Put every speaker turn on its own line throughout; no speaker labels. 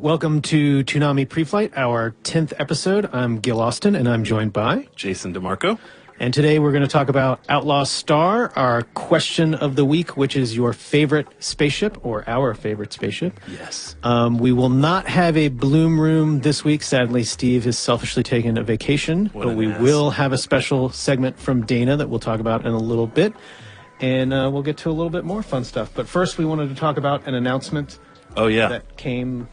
welcome to Toonami Preflight, our 10th episode. I'm Gil Austin, and I'm joined by
Jason DeMarco.
And today we're going to talk about Outlaw Star, our question of the week, which is your favorite spaceship, or our favorite spaceship.
Yes.
We will not have a Bloom Room this week. Sadly, Steve is selfishly taking a vacation, but we will have a special segment from Dana that we'll talk about in a little bit. And we'll get to a little bit more fun stuff. But first, we wanted to talk about an announcement that came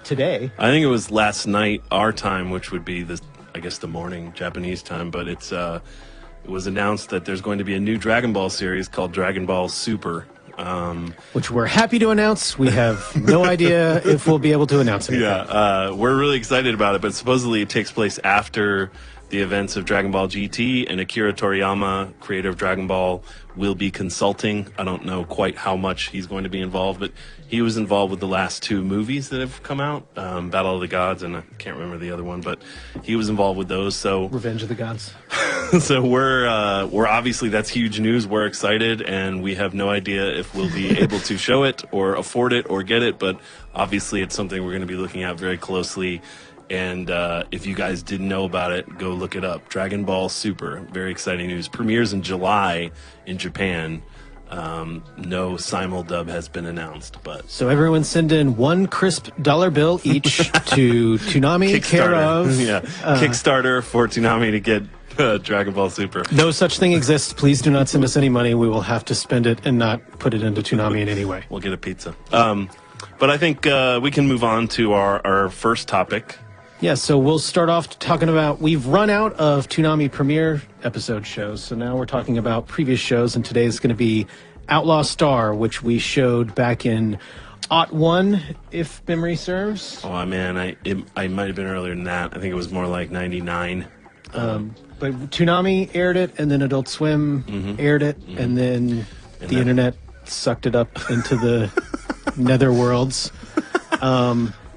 today.
I think it was last night, our time, which would be, the morning Japanese time. But it was announced that there's going to be a new Dragon Ball series called Dragon Ball Super.
Which we're happy to announce. We have no idea if we'll be able to announce it.
We're really excited about it, but supposedly it takes place after the events of Dragon Ball GT, and Akira Toriyama, creator of Dragon Ball, will be consulting. I don't know quite how much he's going to be involved, but he was involved with the last two movies that have come out, Battle of the Gods, and I can't remember the other one, but he was involved with those. So
Revenge of the Gods.
So we're obviously, that's huge news. We're excited, and we have no idea if we'll be able to show it or afford it or get it, but obviously it's something we're going to be looking at very closely. And if you guys didn't know about it, go look it up. Dragon Ball Super, very exciting news. Premieres in July in Japan. No simul-dub has been announced, but
so everyone send in one crisp dollar bill each to Toonami, care of
Kickstarter for Toonami to get Dragon Ball Super.
No such thing exists. Please do not send us any money. We will have to spend it and not put it into Toonami in any way.
We'll get a pizza. But I think we can move on to our first topic.
Yeah, so we'll start off talking about, we've run out of Toonami premiere episode shows, so now we're talking about previous shows, and today is going to be Outlaw Star, which we showed back in '01, if memory serves.
Oh, man, I might have been earlier than that. I think it was more like 99.
But Toonami aired it, and then Adult Swim aired it, and then the internet sucked it up into the netherworlds.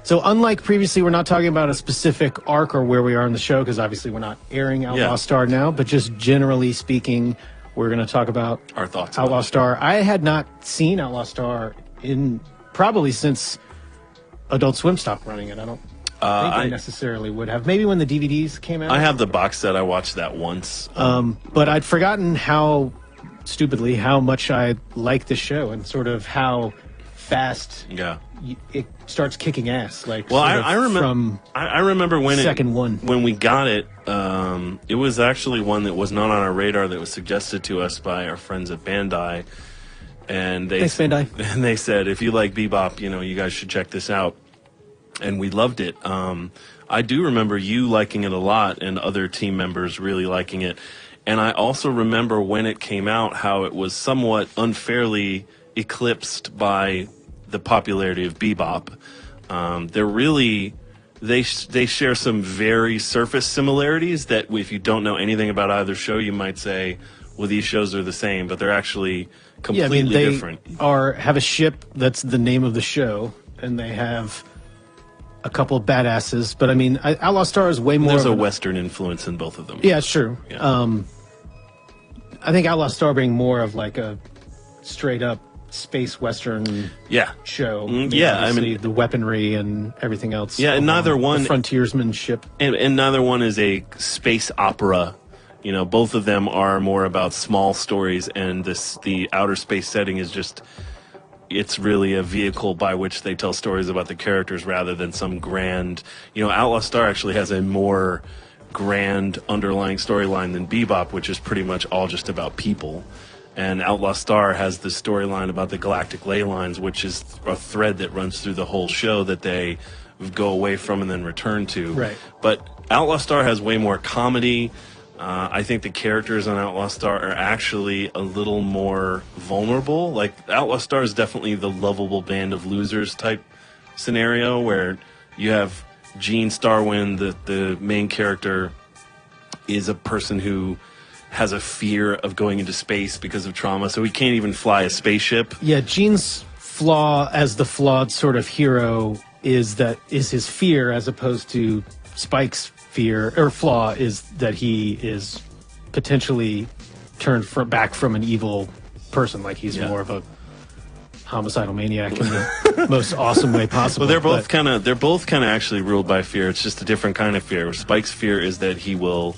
So unlike previously, we're not talking about a specific arc or where we are in the show, because obviously we're not airing Outlaw Star now, but just generally speaking, we're going to talk about
our thoughts
Outlaw Star. I had not seen Outlaw Star in probably since Adult Swim stopped running it. I don't think I necessarily would have. Maybe when the DVDs came out.
I have the box set. I watched that once.
But I'd forgotten how much I liked the show and sort of how fast it starts kicking ass.
I remember when when we got it. It was actually one that was not on our radar, that was suggested to us by our friends at Bandai, and
Thanks, Bandai.
And they said, if you like Bebop, you guys should check this out, and we loved it. I do remember you liking it a lot, and other team members really liking it, and I also remember when it came out how it was somewhat unfairly eclipsed by the popularity of Bebop. They share some very surface similarities that if you don't know anything about either show, you might say, well, these shows are the same, but they're actually completely different.
Have a ship that's the name of the show, and they have a couple badasses, but I mean, Outlaw Star is way more.
There's a Western influence in both of them.
Yeah, it's true. Yeah. I think Outlaw Star being more of like a straight up space Western show.
I mean,
the weaponry and everything else.
Yeah, and neither one,
the frontiersman ship,
and neither one is a space opera. Both of them are more about small stories, and the outer space setting is just, it's really a vehicle by which they tell stories about the characters rather than some grand. Outlaw Star actually has a more grand underlying storyline than Bebop, which is pretty much all just about people. And Outlaw Star has the storyline about the galactic ley lines, which is a thread that runs through the whole show that they go away from and then return to.
Right.
But Outlaw Star has way more comedy. I think the characters on Outlaw Star are actually a little more vulnerable. Like, Outlaw Star is definitely the lovable band of losers type scenario, where you have Gene Starwind, the main character, is a person who has a fear of going into space because of trauma, so he can't even fly a spaceship.
Yeah, Gene's flaw as the flawed sort of hero is his fear, as opposed to Spike's fear or flaw is that he is potentially turned back from an evil person. Like, he's more of a homicidal maniac in the most awesome way possible.
Well, they're both kind of actually ruled by fear. It's just a different kind of fear. Spike's fear is that he will,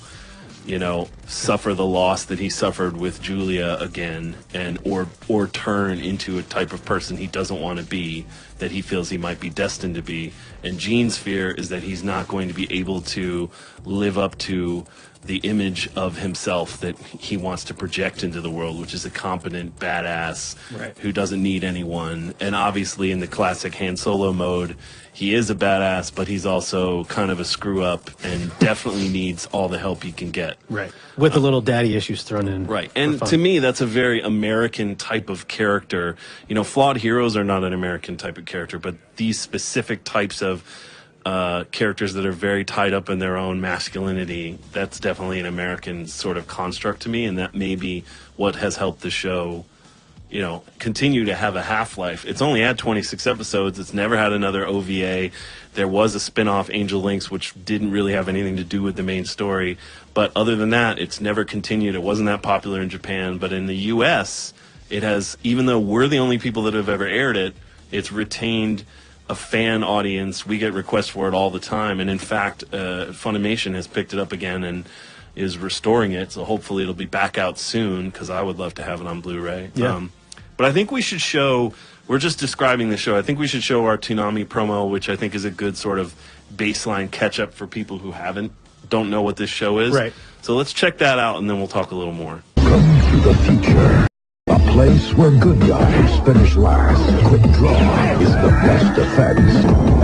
you know, suffer the loss that he suffered with Julia again, and or turn into a type of person he doesn't want to be, that he feels he might be destined to be. And Gene's fear is that he's not going to be able to live up to the image of himself that he wants to project into the world, which is a competent badass who doesn't need anyone. And obviously in the classic Han Solo mode, he is a badass, but he's also kind of a screw up and definitely needs all the help he can get.
Right. With the little daddy issues thrown in.
Right. And to me, that's a very American type of character. You know, flawed heroes are not an American type of character, but these specific types of characters that are very tied up in their own masculinity, that's definitely an American sort of construct to me, and that may be what has helped the show, you know, continue to have a half-life. It's only had 26 episodes. It's never had another OVA. There was a spin-off, Angel Links, which didn't really have anything to do with the main story. But other than that, it's never continued. It wasn't that popular in Japan. But in the U.S., it has, even though we're the only people that have ever aired it, it's retained a fan audience. We get requests for it all the time. And in fact, Funimation has picked it up again and is restoring it. So hopefully it'll be back out soon, because I would love to have it on Blu-ray.
Yeah.
But I think we should show, we're just describing the show, I think we should show our Toonami promo, which I think is a good sort of baseline catch-up for people who don't know what this show is.
Right.
So let's check that out, and then we'll talk a little more.
Come to the future. A place where good guys finish last. Quick draw is the best defense.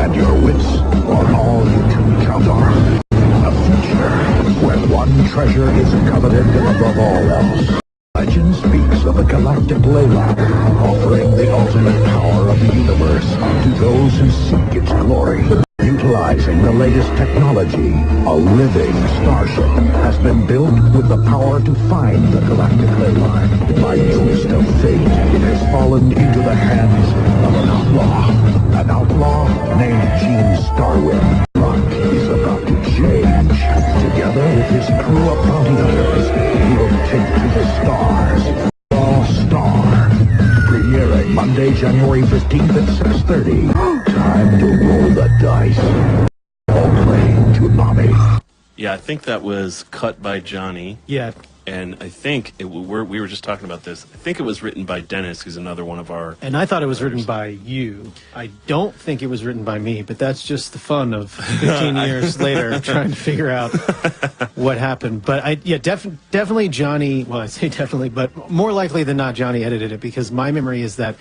And your wits are all you can count on. A future where one treasure is coveted above all else. Legend speaks of a galactic ley line, offering the ultimate power of the universe to those who seek its glory. Utilizing the latest technology, a living starship has been built with the power to find the galactic ley line. By twist of fate, it has fallen into the hands of an outlaw. An outlaw named Gene Starwind. Luck is about to change. Together with his crew of bounty hunters, he will take to the stars. All Star. Premiering Monday, January 15th at 6:30. Time to roll the dice. All playing Toonami.
Yeah, I think that was cut by Johnny.
Yeah.
And I think we were just talking about this. I think it was written by Dennis, who's another one of our.
And I thought it was written by you. I don't think it was written by me, but that's just the fun of 15 years later trying to figure out what happened. But definitely Johnny. Well, I say definitely, but more likely than not, Johnny edited it, because my memory is that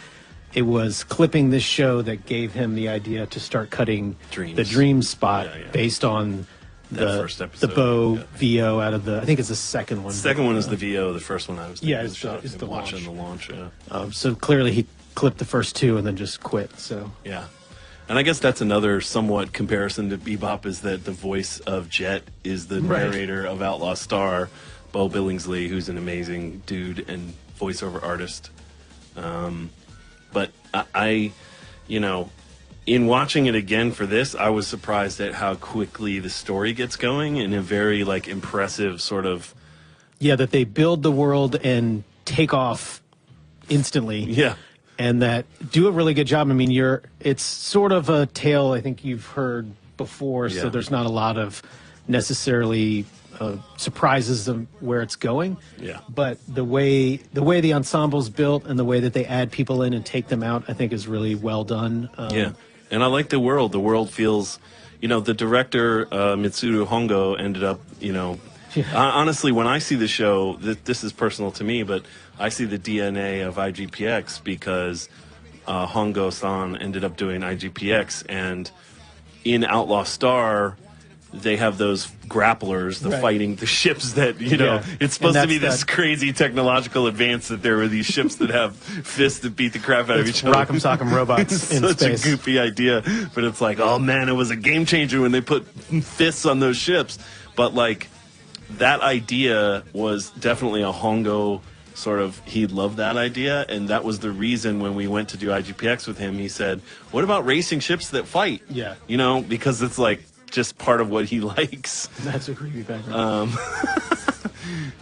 it was clipping this show that gave him the idea to start cutting the dream spot based on the
first episode,
the Bo VO out of the, I think it's the second one.
The second one is the VO. The first one I was
is the
watching the launch. Yeah.
So clearly he clipped the first two and then just quit. So
yeah, and I guess that's another somewhat comparison to Bebop, is that the voice of Jet is the narrator of Outlaw Star, Bo Billingsley, who's an amazing dude and voiceover artist. But I, you know, in watching it again for this, I was surprised at how quickly the story gets going in a very, like, impressive sort of...
Yeah, that they build the world and take off instantly.
Yeah.
And that do a really good job. I mean, it's sort of a tale I think you've heard before, so there's not a lot of necessarily surprises of where it's going.
Yeah.
But the way the ensemble's built and the way that they add people in and take them out, I think is really well done.
Yeah. And I like the world. The world feels, you know, the director, Mitsuru Hongo, ended up, you know, honestly, when I see the show, this is personal to me, but I see the DNA of IGPX because Hongo-san ended up doing IGPX, and in Outlaw Star, they have those grapplers, fighting the ships that, you know, it's supposed to be this crazy technological advance that there were these ships that have fists that beat the crap out of each other.
Rock'em sock'em robots in
such
space.
A goofy idea, but it's like, oh man, it was a game changer when they put fists on those ships. But like, that idea was definitely a Hongo sort of, he loved that idea, and that was the reason when we went to do IGPX with him, he said, what about racing ships that fight?
Yeah.
You know, because it's like, just part of what he likes.
That's a creepy background.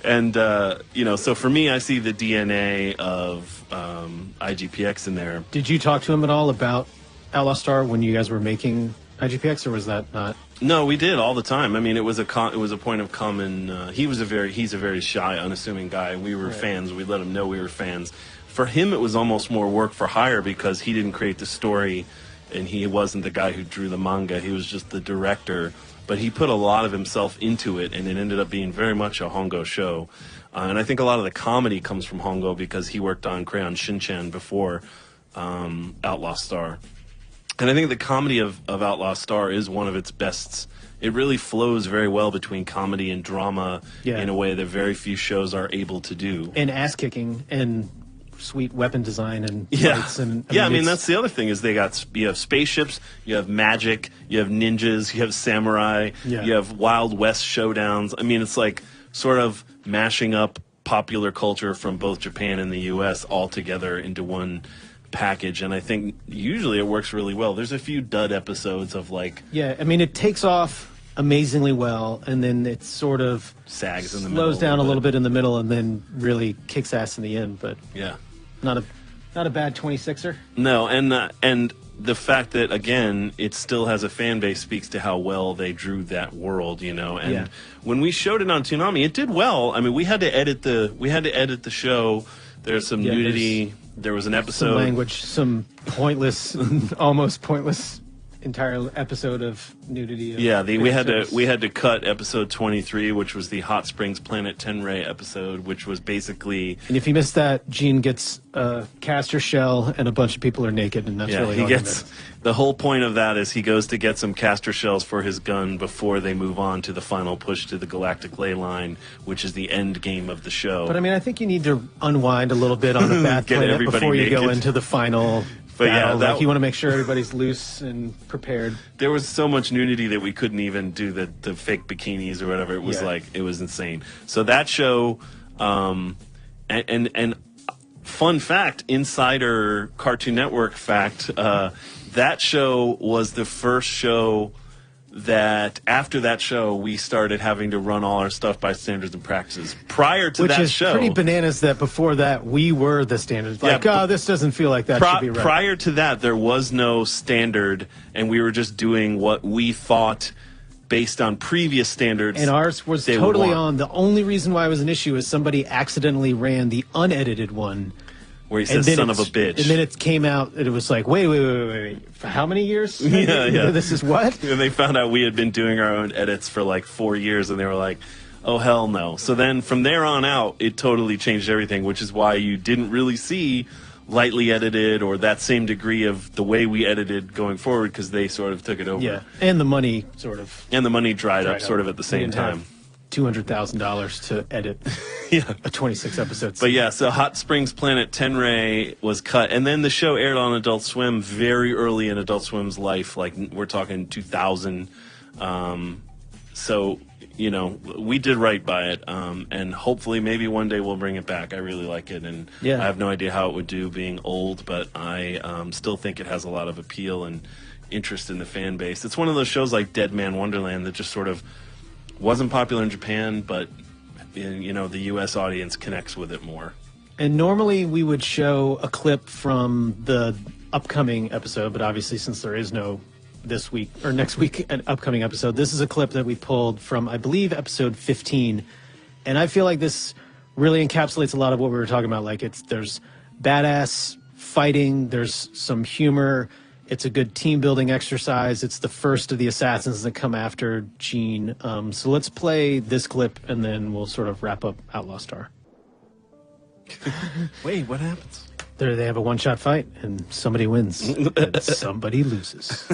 And so for me, I see the DNA of IGPX in there.
Did you talk to him at all about Outlaw Star when you guys were making IGPX, or was that not?
No, we did all the time. I mean, it was a point of common. He's a very shy, unassuming guy. We were fans. We let him know we were fans. For him, it was almost more work for hire because he didn't create the story, and he wasn't the guy who drew the manga. He was just the director. But he put a lot of himself into it, and it ended up being very much a Hongo show. And I think a lot of the comedy comes from Hongo because he worked on Crayon Shinchan before Outlaw Star. And I think the comedy of Outlaw Star is one of its bests. It really flows very well between comedy and drama in a way that very few shows are able to do.
And ass-kicking and sweet weapon design and fights. And,
I mean, that's the other thing is you have spaceships, you have magic, you have ninjas, you have samurai, you have Wild West showdowns. I mean, it's like sort of mashing up popular culture from both Japan and the U.S. all together into one package, and I think usually it works really well. There's a few dud episodes of like...
Yeah, I mean, it takes off amazingly well, and then it sort of
sags in the middle,
slows down a little bit in the middle, and then really kicks ass in the end. But
yeah,
not a bad 26er.
No, and the fact that again it still has a fan base speaks to how well they drew that world, And when we showed it on Toonami, it did well. I mean, we had to edit the show. There's some nudity. There was an episode.
Some language, some pointless, almost pointless entire episode of nudity.
We had to cut episode 23, which was the Hot Springs Planet Tenrei episode, which was basically.
And if you missed that, Gene gets a caster shell, and a bunch of people are naked, and that's really all he gets.
The whole point of that is he goes to get some caster shells for his gun before they move on to the final push to the Galactic Ley Line, which is the end game of the show.
But I mean, I think you need to unwind a little bit on a bad planet before you go into the final. But battle. You want to make sure everybody's loose and prepared.
There was so much nudity that we couldn't even do the fake bikinis or whatever. It was it was insane. So that show, and fun fact, insider Cartoon Network fact, that show was the first show that after that show we started having to run all our stuff by standards and practices. Prior to that show,
which is pretty bananas that before that we were the standards. Like, this doesn't feel like that should be right.
Prior to that, there was no standard, and we were just doing what we thought based on previous standards.
And ours was totally on. The only reason why it was an issue is somebody accidentally ran the unedited one.
Where he says, son of a bitch.
And then it came out, and it was like, wait. For how many years?
Yeah.
This is what?
And they found out we had been doing our own edits for like 4 years, and they were like, oh, hell no. So then from there on out, it totally changed everything, which is why you didn't really see lightly edited or that same degree of the way we edited going forward, because they sort of took it over.
Yeah, and the money sort of...
And the money dried up sort of at the same time.
$200,000 to edit a 26 episodes.
But yeah, so Hot Springs Planet Tenrei was cut, and then the show aired on Adult Swim very early in Adult Swim's life, like we're talking 2000. So we did right by it, and hopefully maybe one day we'll bring it back. I really like it, and I have no idea how it would do being old, but I still think it has a lot of appeal and interest in the fan base. It's one of those shows like Dead Man Wonderland that just sort of wasn't popular in Japan, but the U.S. audience connects with it more.
And normally we would show a clip from the upcoming episode, but obviously since there is no this week or next week an upcoming episode, this is a clip that we pulled from, I believe, episode 15. And I feel like this really encapsulates a lot of what we were talking about. Like there's badass fighting, there's some humor. It's a good team-building exercise. It's the first of the assassins that come after Gene. So let's play this clip, and then we'll sort of wrap up Outlaw Star.
Wait, what happens?
They have a one-shot fight, and somebody wins, and somebody loses.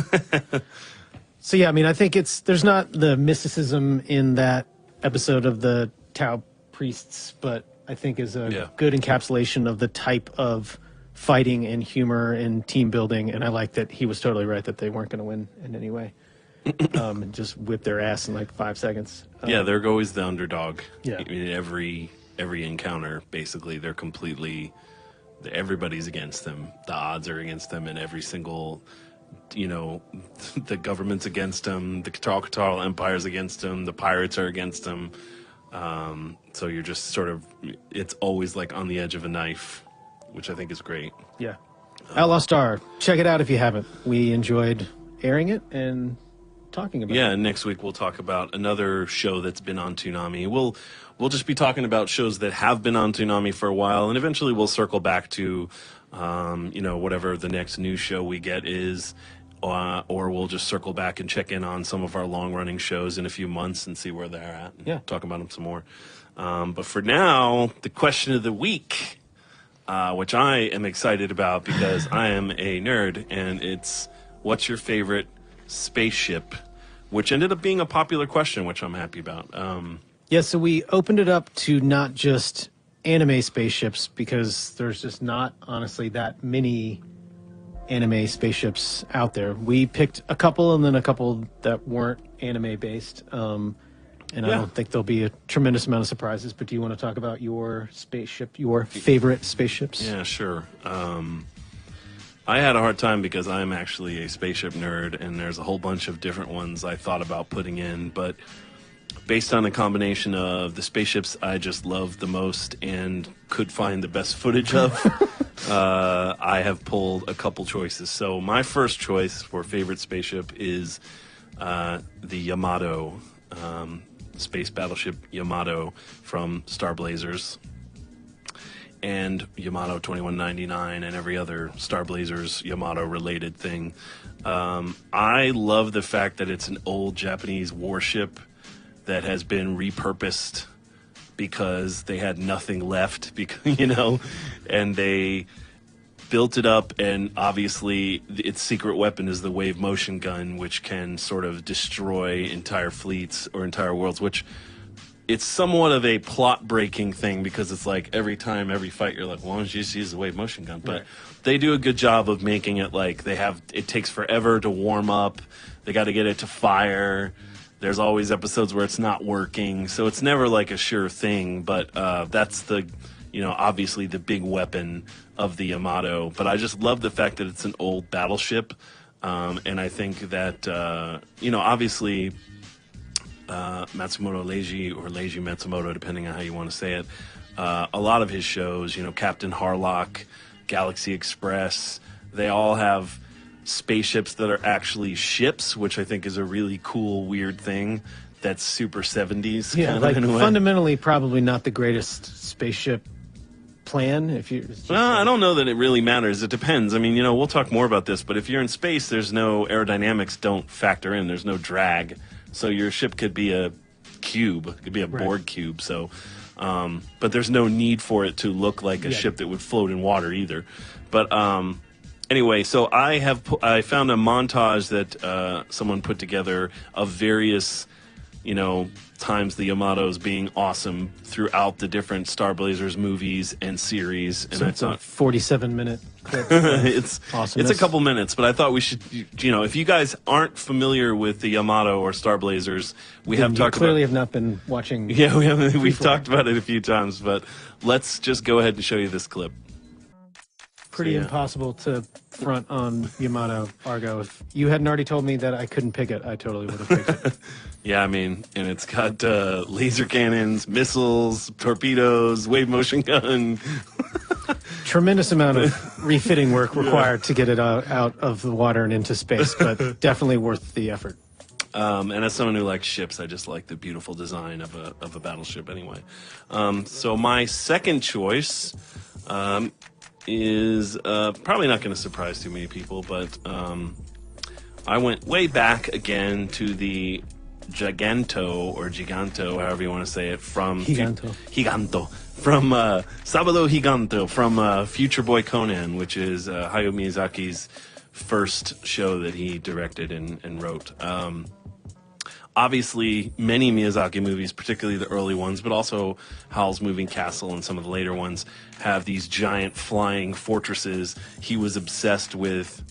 So yeah, I mean, I think there's not the mysticism in that episode of the Tao priests, but I think is a good encapsulation of the type of fighting and humor and team building, and I like that he was totally right that they weren't going to win in any way. And just whip their ass in like 5 seconds.
They're always the underdog.
Yeah.
In every encounter, basically, they're completely... Everybody's against them. The odds are against them, and every single... the government's against them. The Catal Empire's against them. The pirates are against them. So you're just sort of, it's always like on the edge of a knife, which I think is great.
Yeah. Outlaw Star. Check it out if you haven't. We enjoyed airing it and talking about it.
Yeah, and next week we'll talk about another show that's been on Toonami. We'll just be talking about shows that have been on Toonami for a while, and eventually we'll circle back to, whatever the next new show we get is, or we'll just circle back and check in on some of our long-running shows in a few months and see where they're at. And talk about them some more. But for now, the question of the week, which I am excited about because I am a nerd, and it's, what's your favorite spaceship? Which ended up being a popular question, which I'm happy about.
Yeah, so we opened it up to not just anime spaceships, because there's just not, honestly, that many anime spaceships out there. We picked a couple, and then a couple that weren't anime based. I don't think there'll be a tremendous amount of surprises, but do you want to talk about your spaceship, your favorite spaceships?
Yeah, sure. I had a hard time because I'm actually a spaceship nerd, and there's a whole bunch of different ones I thought about putting in, but based on a combination of the spaceships I just love the most and could find the best footage of, I have pulled a couple choices. So my first choice for favorite spaceship is the Yamato, space battleship Yamato from Star Blazers, and Yamato 2199 and every other Star Blazers Yamato related thing. I love the fact that it's an old Japanese warship that has been repurposed because they had nothing left, and they built it up, and obviously its secret weapon is the wave motion gun, which can sort of destroy entire fleets or entire worlds, which it's somewhat of a plot breaking thing, because it's like every fight you're like, well, why don't you just use the wave motion gun? But they do a good job of making it like it takes forever to warm up. They got to get it to fire. There's always episodes where it's not working, so it's never like a sure thing, but that's the, obviously the big weapon of the Yamato. But I just love the fact that it's an old battleship, and I think that, obviously Matsumoto Leiji, or Leiji Matsumoto, depending on how you want to say it, a lot of his shows, Captain Harlock, Galaxy Express, they all have spaceships that are actually ships, which I think is a really cool, weird thing that's super 70s.
Yeah, like fundamentally probably not the greatest spaceship plan.
I don't know that it really matters. It depends. I mean, we'll talk more about this, but if you're in space, there's no aerodynamics don't factor in. There's no drag. So your ship could be a cube. It could be a Borg cube. So, but there's no need for it to look like a ship that would float in water either. But, anyway, so I found a montage that someone put together of various, times the Yamato's being awesome throughout the different Star Blazers movies and series. And
so it's a 47-minute clip.
It's
awesomeness.
It's a couple minutes, but I thought we should, if you guys aren't familiar with the Yamato or Star Blazers, we have talked
clearly have not been watching.
Yeah, we've talked about it a few times, but let's just go ahead and show you this clip.
Pretty impossible to front on Yamato, Argo. If you hadn't already told me that I couldn't pick it, I totally would have picked it.
Yeah, I mean, and it's got laser cannons, missiles, torpedoes, wave motion gun.
Tremendous amount of refitting work required to get it out of the water and into space, but definitely worth the effort.
And as someone who likes ships, I just like the beautiful design of a battleship anyway. So my second choice is probably not going to surprise too many people, but I went way back again to the Giganto, or Giganto, however you want to say it, from
Giganto.
From Sabado Giganto, from Future Boy Conan, which is Hayao Miyazaki's first show that he directed and wrote. Obviously, many Miyazaki movies, particularly the early ones, but also Howl's Moving Castle and some of the later ones, have these giant flying fortresses. He was obsessed with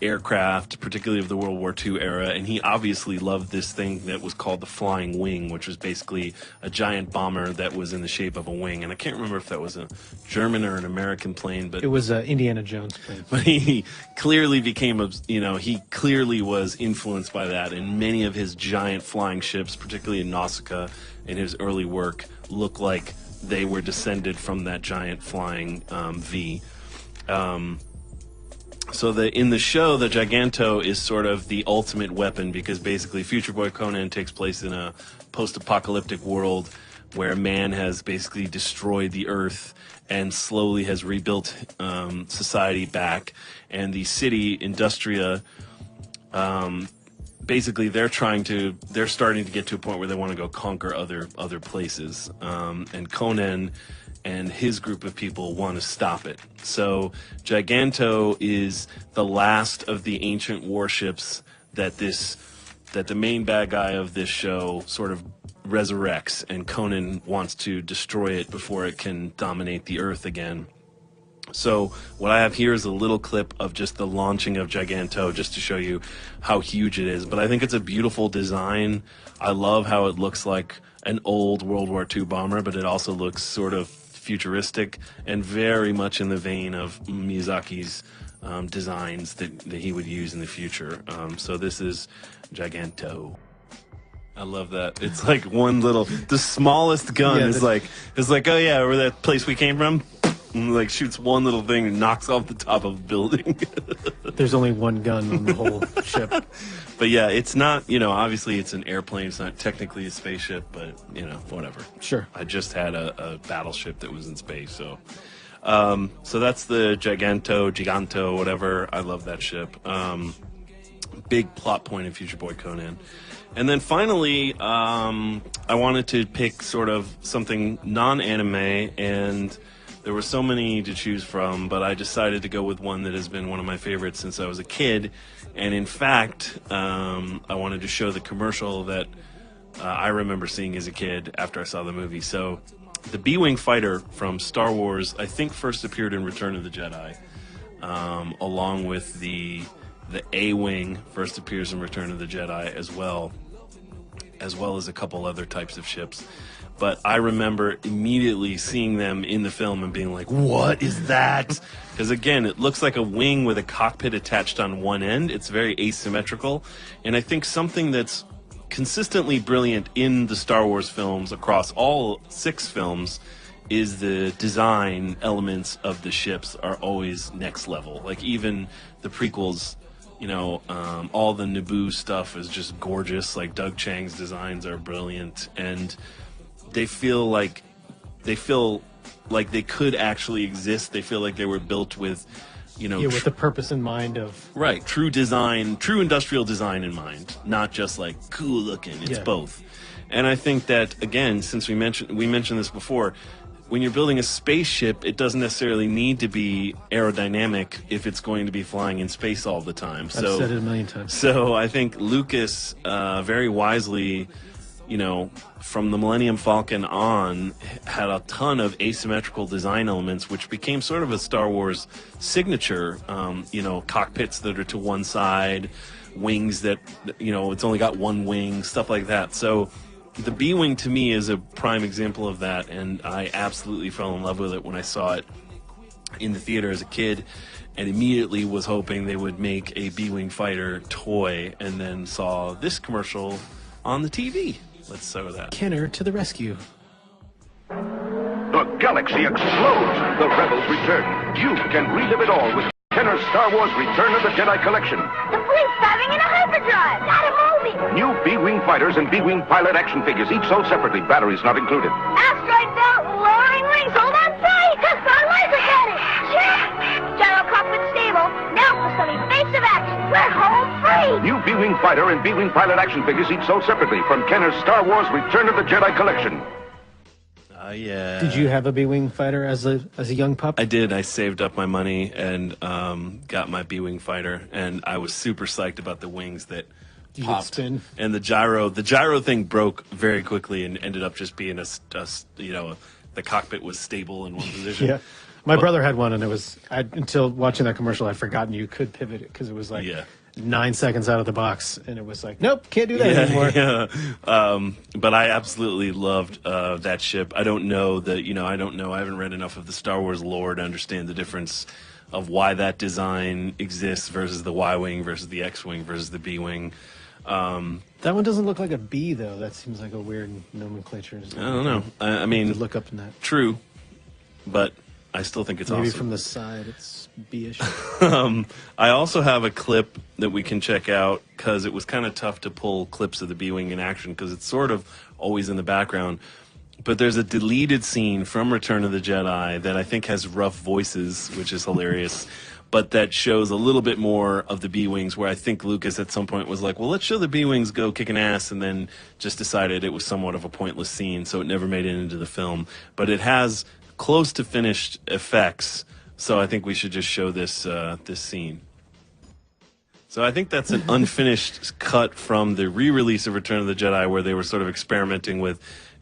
aircraft, particularly of the World War II era, and he obviously loved this thing that was called the Flying Wing, which was basically a giant bomber that was in the shape of a wing. And I can't remember if that was a German or an American plane, but
It was Indiana Jones plane.
but he clearly became, he clearly was influenced by that, and many of his giant flying ships, particularly in Nausicaa, in his early work, look like they were descended from that giant flying V. So in the show, the Giganto is sort of the ultimate weapon, because basically Future Boy Conan takes place in a post-apocalyptic world where man has basically destroyed the earth and slowly has rebuilt society back. And the city, Industria, basically they're starting to get to a point where they want to go conquer other places. And Conan and his group of people want to stop it. So Giganto is the last of the ancient warships that the main bad guy of this show sort of resurrects, and Conan wants to destroy it before it can dominate the earth again. So what I have here is a little clip of just the launching of Giganto, just to show you how huge it is. But I think it's a beautiful design. I love how it looks like an old World War II bomber, but it also looks sort of futuristic and very much in the vein of Miyazaki's designs that he would use in the future. So this is Giganto. I love that. It's like the smallest gun is like, oh yeah, where that place we came from? And like shoots one little thing and knocks off the top of a building.
There's only one gun on the whole ship.
But yeah, it's not, obviously it's an airplane. It's not technically a spaceship, but, whatever.
Sure.
I just had a battleship that was in space, so. So that's the Giganto, whatever. I love that ship. Big plot point in Future Boy Conan. And then finally, I wanted to pick sort of something non-anime, and there were so many to choose from, but I decided to go with one that has been one of my favorites since I was a kid. And in fact, I wanted to show the commercial that I remember seeing as a kid after I saw the movie. So the B-Wing fighter from Star Wars, I think first appeared in Return of the Jedi, along with the A-Wing first appears in Return of the Jedi as well as a couple other types of ships. But I remember immediately seeing them in the film and being like, what is that? Because again, it looks like a wing with a cockpit attached on one end. It's very asymmetrical. And I think something that's consistently brilliant in the Star Wars films across all 6 films is the design elements of the ships are always next level. Like even the prequels, all the Naboo stuff is just gorgeous. Like Doug Chang's designs are brilliant, and they feel like they could actually exist. They feel like they were built with,
with the purpose in mind of
true design, true industrial design in mind, not just like cool looking. It's both. And I think that again, since we mentioned this before, when you're building a spaceship, it doesn't necessarily need to be aerodynamic if it's going to be flying in space all the time.
I've said it a million times.
So I think Lucas very wisely, from the Millennium Falcon on, had a ton of asymmetrical design elements, which became sort of a Star Wars signature. Cockpits that are to one side, wings that, it's only got one wing, stuff like that. So the B-Wing to me is a prime example of that, and I absolutely fell in love with it when I saw it in the theater as a kid, and immediately was hoping they would make a B-Wing fighter toy, and then saw this commercial on the TV. Let's show that.
Kenner to the rescue.
The galaxy explodes. The rebels return. You can relive it all with Kenner's Star Wars Return of the Jedi Collection.
The fleet's diving in a hyperdrive. Got it moving.
New B-Wing fighters and B-Wing pilot action figures, each sold separately, batteries not included.
Asteroid belt, lowering wings, hold on tight. Our laser cannon. Yeah. Gyro cockpit stable. Now for some evasive action. We're home free.
New B-Wing fighter and B-Wing pilot action figures, each sold separately, from Kenner's Star Wars Return of the Jedi Collection.
Yeah.
Did you have a B-Wing fighter as a young pup?
I did. I saved up my money and got my B-Wing fighter, and I was super psyched about the wings that
You could
popped.
spin.
And the gyro thing broke very quickly and ended up just being the cockpit was stable in one position.
Yeah. My brother had one, and it was until watching that commercial, I'd forgotten you could pivot it because it was like 9 seconds out of the box, and it was like, nope, can't do that anymore.
Yeah. But I absolutely loved that ship. I don't know that, I don't know. I haven't read enough of the Star Wars lore to understand the difference of why that design exists versus the Y-wing versus the X-wing versus the B-wing.
That one doesn't look like a B, though. That seems like a weird nomenclature.
I don't know. I mean,
look up in that.
True, but I still think it's
maybe
awesome.
From the side, it's B-ish.
I also have a clip that we can check out because it was kind of tough to pull clips of the B-wing in action because it's sort of always in the background. But there's a deleted scene from Return of the Jedi that I think has rough voices, which is hilarious. But that shows a little bit more of the B-Wings, where I think Lucas at some point was like, well, let's show the B-Wings go kicking ass, and then just decided it was somewhat of a pointless scene, so it never made it into the film. But it has close to finished effects, so I think we should just show this this scene. So I think that's an unfinished cut from the re-release of Return of the Jedi, where they were sort of experimenting with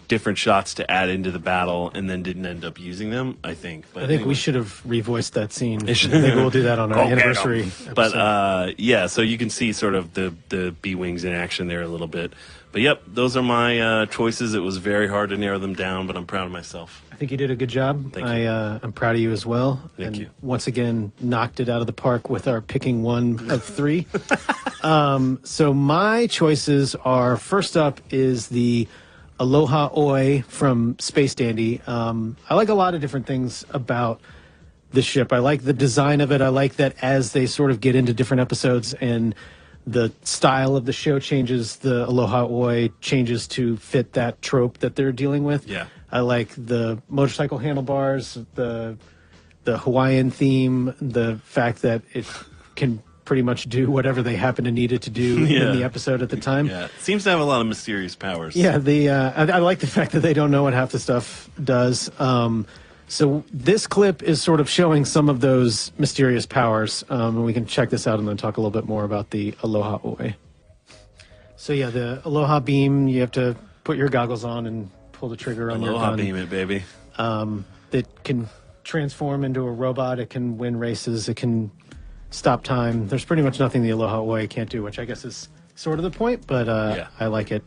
different shots to add into the battle and then didn't end up using them, I think. But
I think we should have revoiced that scene. Maybe we'll do that on our anniversary episode.
But yeah, so you can see sort of the B-Wings in action there a little bit. But yep, those are my choices. It was very hard to narrow them down, but I'm proud of myself.
I think you did a good job.
Thank you.
I'm proud of you as well.
Thank you.
Once again, knocked it out of the park with our picking one of three. So my choices are, first up is the Aloha Oi from Space Dandy. I like a lot of different things about the ship. I like the design of it. I like that as they sort of get into different episodes and the style of the show changes, the Aloha Oi changes to fit that trope that they're dealing with.
Yeah.
I like the motorcycle handlebars, the Hawaiian theme, the fact that it can pretty much do whatever they happen to need it to do in the episode at the time.
Yeah, it seems to have a lot of mysterious powers.
Yeah, I like the fact that they don't know what half the stuff does. So this clip is sort of showing some of those mysterious powers, and we can check this out and then talk a little bit more about the Aloha Oi. So yeah, the Aloha beam, you have to put your goggles on and pull the trigger on your gun.
Aloha beam it, baby.
It can transform into a robot. It can win races. It can stop time. There's pretty much nothing the Aloha Oi can't do, which I guess is sort of the point, but I like it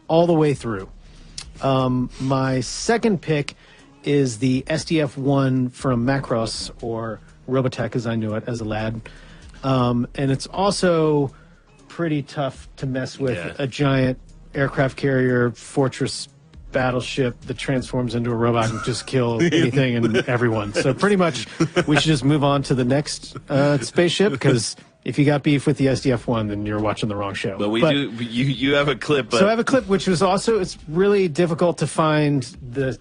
all the way through. My second pick is the SDF-1 from Macross, or Robotech as I knew it as a lad. And it's also pretty tough to mess with a giant aircraft carrier fortress battleship that transforms into a robot and just kill anything and everyone. So pretty much we should just move on to the next spaceship, because if you got beef with the SDF-1, then you're watching the wrong show.
But you have a clip.
So I have a clip, which was also, it's really difficult to find the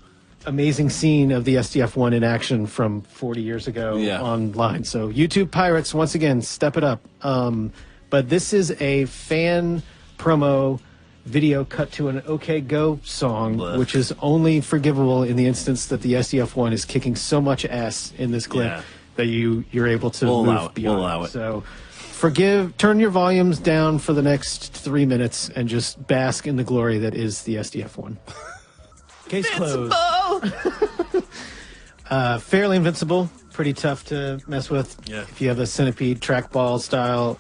amazing scene of the SDF-1 in action from 40 years ago online. So YouTube pirates, once again, step it up. But this is a fan promo video cut to an OK Go song, which is only forgivable in the instance that the SDF-1 is kicking so much ass in this clip that you're able to move beyond.
We'll allow it.
So turn your volumes down for the next 3 minutes and just bask in the glory that is the SDF-1. Case closed. Fairly invincible, pretty tough to mess with.
Yeah.
If you have a centipede trackball style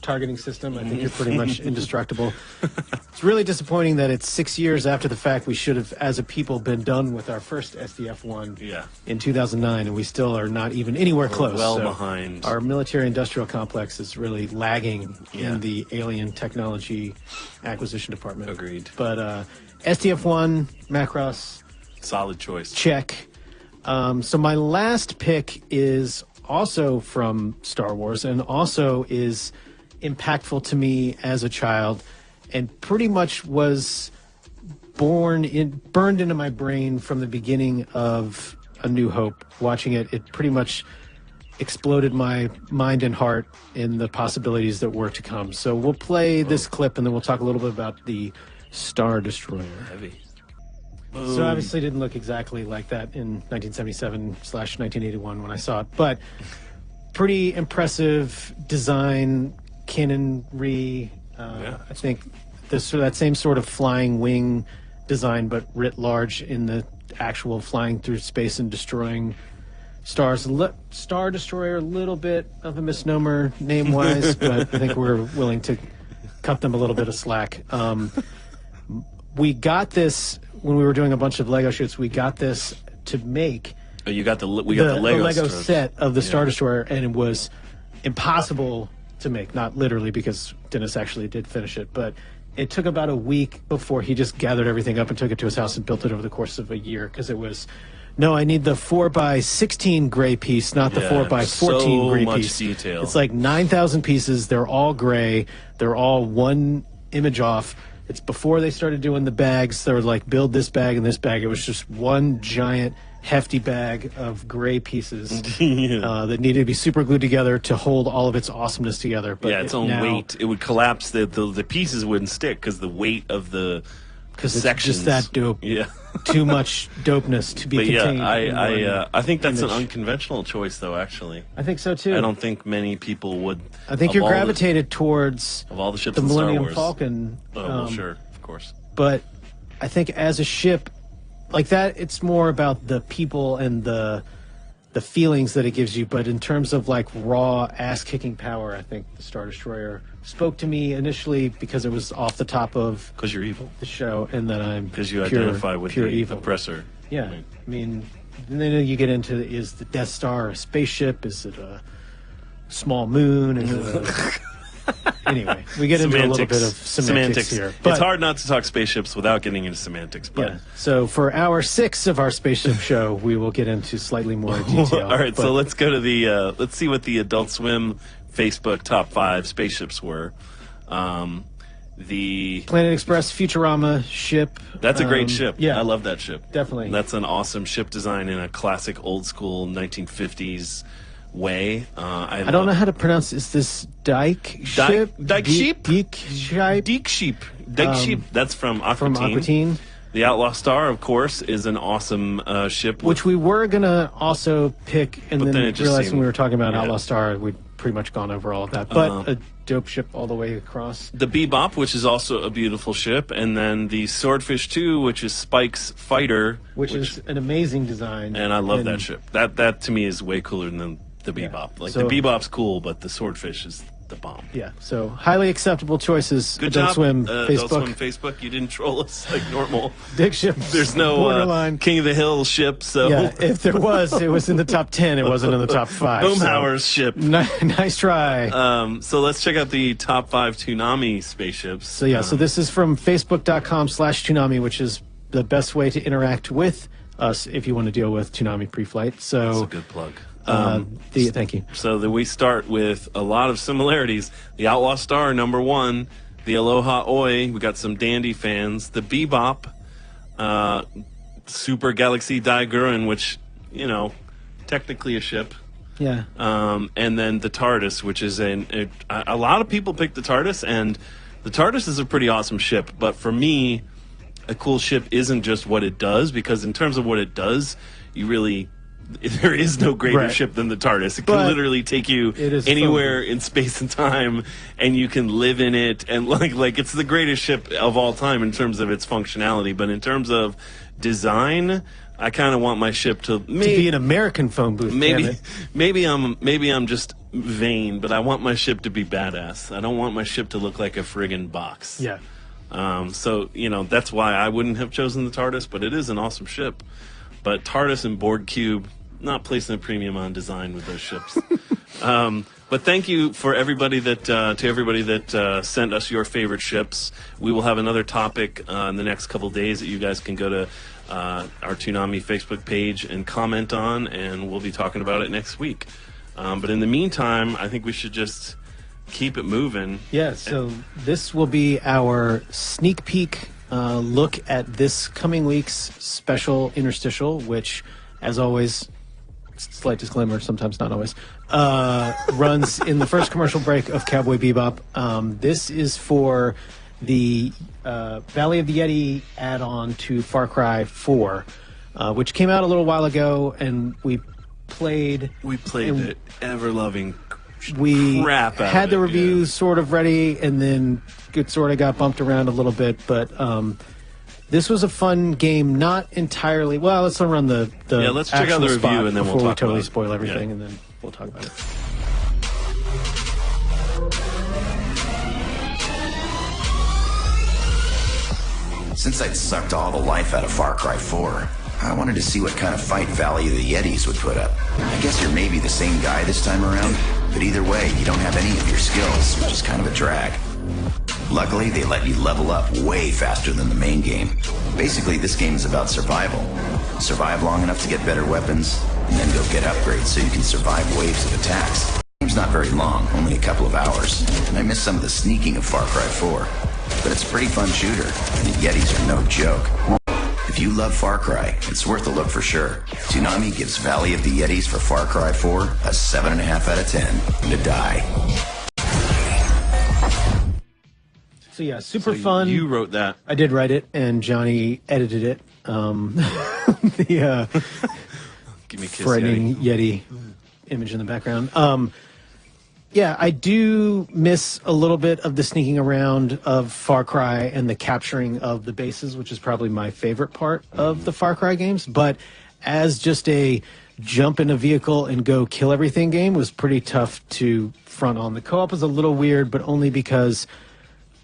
targeting system, I think you're pretty much indestructible. It's really disappointing that it's 6 years after the fact. We should have, as a people, been done with our first SDF-1 in 2009, and we still are not even anywhere close.
Well behind.
Our military-industrial complex is really lagging in the alien technology acquisition department.
Agreed.
But SDF-1, Macross,
solid choice.
Check. So my last pick is also from Star Wars and also is impactful to me as a child, and pretty much was burned into my brain from the beginning of A New Hope. Watching it, it pretty much exploded my mind and heart in the possibilities that were to come. So we'll play this clip and then we'll talk a little bit about the Star Destroyer.
Heavy.
So obviously didn't look exactly like that in 1977/1981 when I saw it, but pretty impressive design, cannonry. I think that same sort of flying wing design, but writ large in the actual flying through space and destroying Star Destroyer, a little bit of a misnomer name-wise, but I think we're willing to cut them a little bit of slack. We got this when we were doing a bunch of Lego shoots. We got this to make.
Oh, we got the Lego
set of the Star Destroyer, and it was impossible to make. Not literally, because Dennis actually did finish it, but it took about a week before he just gathered everything up and took it to his house and built it over the course of a year, because it was, no, I need the 4x16 gray piece, not the 4x14 gray
much
piece.
Detail.
It's like 9,000 pieces. They're all gray. They're all one image off. It's before they started doing the bags. They were like, build this bag and this bag. It was just one giant hefty bag of gray pieces that needed to be super glued together to hold all of its awesomeness together. But
its own weight. It would collapse. The pieces wouldn't stick because the weight of the sections.
It's just that dope.
Yeah.
Too much dopeness to be contained.
I think that's an unconventional choice, though, actually.
I think so, too.
I don't think many people would.
I think you're gravitated towards
of all the ships
the
in Star
Millennium
Wars.
Falcon.
Oh, well, sure, of course.
But I think as a ship, like that, it's more about the people and the feelings that it gives you. But in terms of like raw ass-kicking power, I think the Star Destroyer spoke to me initially because it was off the top of
because you're evil,
the show, and then I'm
because you identify with
pure
the
evil
oppressor.
Yeah, right. I mean, and then you get into, is the Death Star a spaceship? Is it a small moon? Is it a... Anyway, we get into a little bit of semantics here. But
it's hard not to talk spaceships without getting into semantics. But
yeah. So for hour 6 of our spaceship show, we will get into slightly more detail.
All right, so let's go to the let's see what the Adult Swim Facebook top 5 spaceships were. The
Planet Express Futurama ship.
That's a great ship.
Yeah,
I love that ship.
Definitely.
That's an awesome ship design in a classic old school 1950s way. I
don't know how to pronounce. Is this Dyke Ship?
Dyke Sheep?
Dyke Sheep?
Dyke Sheep. Dyke Sheep. That's from Aqua
From
Teen.
Aqua Teen.
The Outlaw Star, of course, is an awesome ship.
Which we were going to also pick, and then realized when we were talking about Outlaw Star, we'd pretty much gone over all of that. But a dope ship all the way across.
The Bebop, which is also a beautiful ship, and then the Swordfish 2, which is Spike's fighter.
Which is an amazing design.
And I love that ship. That to me is way cooler than the Bebop. Like, the Bebop's cool, but the Swordfish is the bomb.
Yeah, so highly acceptable choices.
Good
Adult
job,
Swim,
Adult
Facebook.
Swim Facebook. You didn't troll us like normal.
Dick ship.
There's no
borderline
King of the Hill ship, so...
Yeah, if there was, it was in the top 10. It wasn't in the top 5.
Boomhauer's ship.
Nice try.
So let's check out the top 5 Toonami spaceships.
So yeah, so this is from facebook.com/Toonami, which is the best way to interact with us if you want to deal with Toonami Preflight. So
that's a good plug.
Thank you.
So that we start with a lot of similarities. The Outlaw Star, number 1. The Aloha Oi, we got some Dandy fans. The Bebop, Super Galaxy Daiguren, which, you know, technically a ship.
Yeah.
And then the TARDIS, which is a lot of people pick the TARDIS, and the TARDIS is a pretty awesome ship. But for me, a cool ship isn't just what it does, because in terms of what it does, there is no greater ship than the TARDIS. It can literally take you anywhere in space and time, and you can live in it. And like it's the greatest ship of all time in terms of its functionality. But in terms of design, I kind of want my ship to
be an American phone booth.
Maybe I'm just vain, but I want my ship to be badass. I don't want my ship to look like a friggin' box.
Yeah.
So that's why I wouldn't have chosen the TARDIS, but it is an awesome ship. But TARDIS and Borg Cube, not placing a premium on design with those ships. But thank you for everybody that sent us your favorite ships. We will have another topic in the next couple days that you guys can go to our Toonami Facebook page and comment on, and we'll be talking about it next week. But in the meantime, I think we should just keep it moving.
Yeah, so this will be our sneak peek look at this coming week's special interstitial, which, as always, slight disclaimer, sometimes not always, runs in the first commercial break of Cowboy Bebop. This is for the Valley of the Yeti add-on to Far Cry 4, which came out a little while ago, and we played
the ever-loving
we
crap out
had
of
the
it,
review sort of ready, and then it sort of got bumped around a little bit, but This was a fun game, not entirely. Well, let's run the
let's check out the
actual spot
review and then we'll
before
talk
we totally
about it.
spoil everything,
Yeah.
and then we'll talk about it.
Since I'd sucked all the life out of Far Cry 4, I wanted to see what kind of fight Valley of the Yetis would put up. I guess you're maybe the same guy this time around, but either way, you don't have any of your skills, which is kind of a drag. Luckily, they let you level up way faster than the main game. Basically, this game is about survival. Survive long enough to get better weapons, and then go get upgrades so you can survive waves of attacks. The game's not very long, only a couple of hours, and I missed some of the sneaking of Far Cry 4. But it's a pretty fun shooter, and the Yetis are no joke. If you love Far Cry, it's worth a look for sure. Toonami gives Valley of the Yetis for Far Cry 4 a 7.5 out of 10, and a die.
So yeah, super fun.
You wrote that.
I did write it, and Johnny edited it. The
Give me a kiss,
frightening
Yeti.
Yeti image in the background. Yeah, I do miss a little bit of the sneaking around of Far Cry and the capturing of the bases, which is probably my favorite part of the Far Cry games. But as just a jump in a vehicle and go kill everything game was pretty tough to front on. The co-op was a little weird, but only because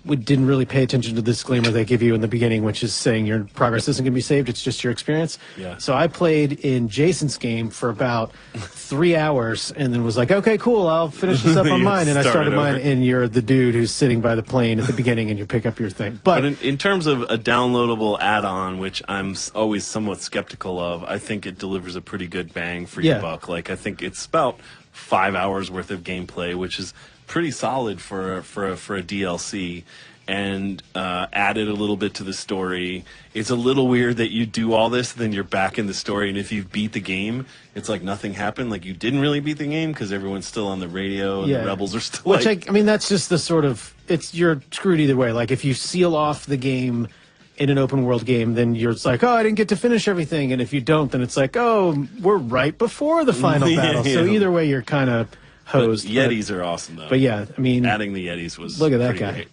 we didn't really pay attention to the disclaimer they give you in the beginning, which is saying your progress isn't going to be saved. It's just your experience.
Yeah.
So I played in Jason's game for about 3 hours and then was like, okay, cool, I'll finish this up on
You
mine. And I started mine,
over.
and you're the dude who's sitting by the plane at the beginning and you pick up your thing.
But in terms of a downloadable add-on, which I'm always somewhat skeptical of, I think it delivers a pretty good bang for your buck. Like, I think it's about 5 hours worth of gameplay, which is pretty solid for a DLC. And added a little bit to the story. It's a little weird that you do all this, then you're back in the story, and if you beat the game, it's like nothing happened. Like you didn't really beat the game because everyone's still on the radio and the rebels are still.
Which
like,
I mean, that's just the sort of you're screwed either way. Like if you seal off the game in an open world game, then you're like, oh, I didn't get to finish everything, and if you don't, then it's like, oh, we're right before the final battle. So either way, you're kind of hosed.
Yetis are awesome though.
But yeah, I mean,
adding the Yetis was
look at that
pretty
guy.
great.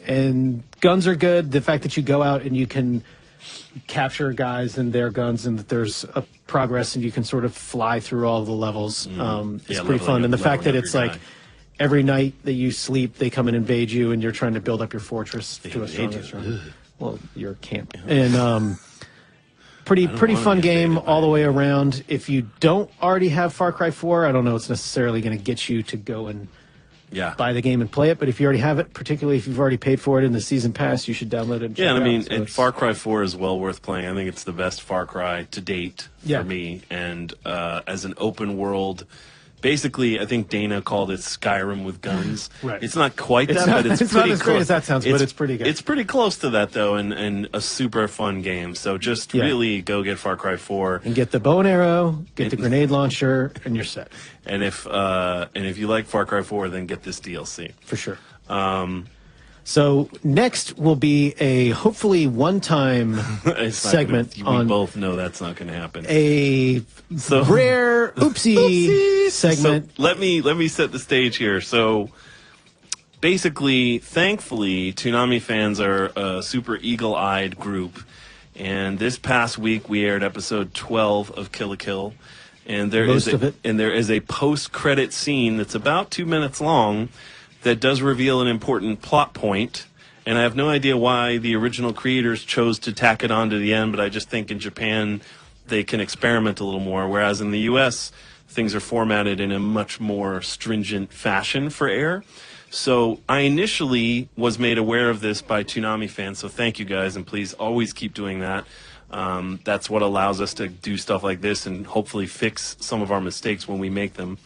And guns are good. The fact that you go out and you can capture guys and their guns, and that there's a progress and you can sort of fly through all the levels is pretty fun. And the fact that it's like every night that you sleep, they come and invade you, and you're trying to build up your fortress to a stronger. Well, your camp. And pretty fun game all the way around. If you don't already have Far Cry 4, I don't know it's necessarily going to get you to go and buy the game and play it, but if you already have it, particularly if you've already paid for it in the season pass, you should download it and check it out.
I mean,
So
Far Cry 4 is well worth playing. I think it's the best Far Cry to date for me. And as an open world, basically, I think Dana called it Skyrim with guns.
Right.
It's not quite that, but it's
not
pretty
as great
close.
as that sounds, but it's pretty good.
It's pretty close to that, though, and a super fun game. So just really go get Far Cry 4.
And get the bow and arrow, get the grenade launcher, and you're set.
And if you like Far Cry 4, then get this DLC.
For sure. So next will be a hopefully one-time segment
We
on
both know that's not going to happen.
a rare oopsie segment.
So let me set the stage here. So basically, thankfully, Toonami fans are a super eagle-eyed group. And this past week, we aired episode 12 of Kill la Kill. And there is a post-credit scene that's about 2 minutes long that does reveal an important plot point. And I have no idea why the original creators chose to tack it on to the end, but I just think in Japan they can experiment a little more, whereas in the US things are formatted in a much more stringent fashion for air. So I initially was made aware of this by Toonami fans, so thank you guys, and please always keep doing that. That's what allows us to do stuff like this and hopefully fix some of our mistakes when we make them.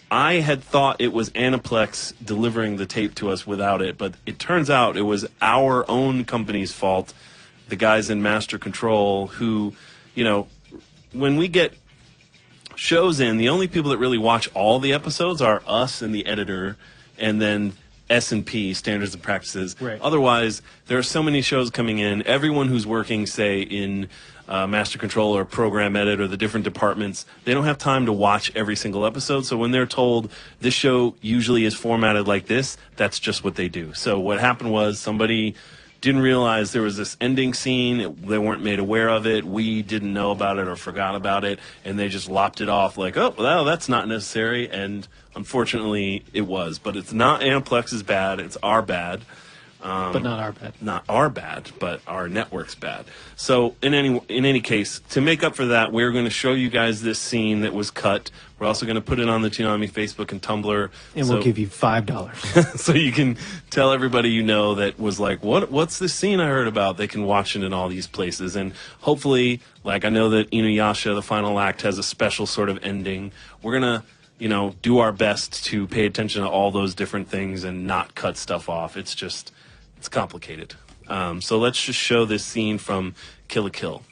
I had thought it was Aniplex delivering the tape to us without it, but it turns out it was our own company's fault, the guys in Master Control who, when we get shows in, the only people that really watch all the episodes are us and the editor, and then S&P, Standards and Practices.
Right.
Otherwise, there are so many shows coming in. Everyone who's working, say, in Master Control or Program Edit or the different departments, they don't have time to watch every single episode. So when they're told this show usually is formatted like this, that's just what they do. So what happened was somebody didn't realize there was this ending scene. They weren't made aware of it. We didn't know about it or forgot about it, and they just lopped it off like, oh, well, that's not necessary. And unfortunately, it was. But it's not Anaplex's bad. It's our bad.
But not our bad.
Not our bad, but our network's bad. So in any case, to make up for that, we're going to show you guys this scene that was cut. We're also going to put it on the Toonami Facebook and Tumblr.
And we'll give you $5.
So you can tell everybody you know that was like, what's this scene I heard about? They can watch it in all these places. And hopefully, like I know that Inuyasha, the final act, has a special sort of ending. We're going to, do our best to pay attention to all those different things and not cut stuff off. It's complicated. So let's just show this scene from Kill la Kill.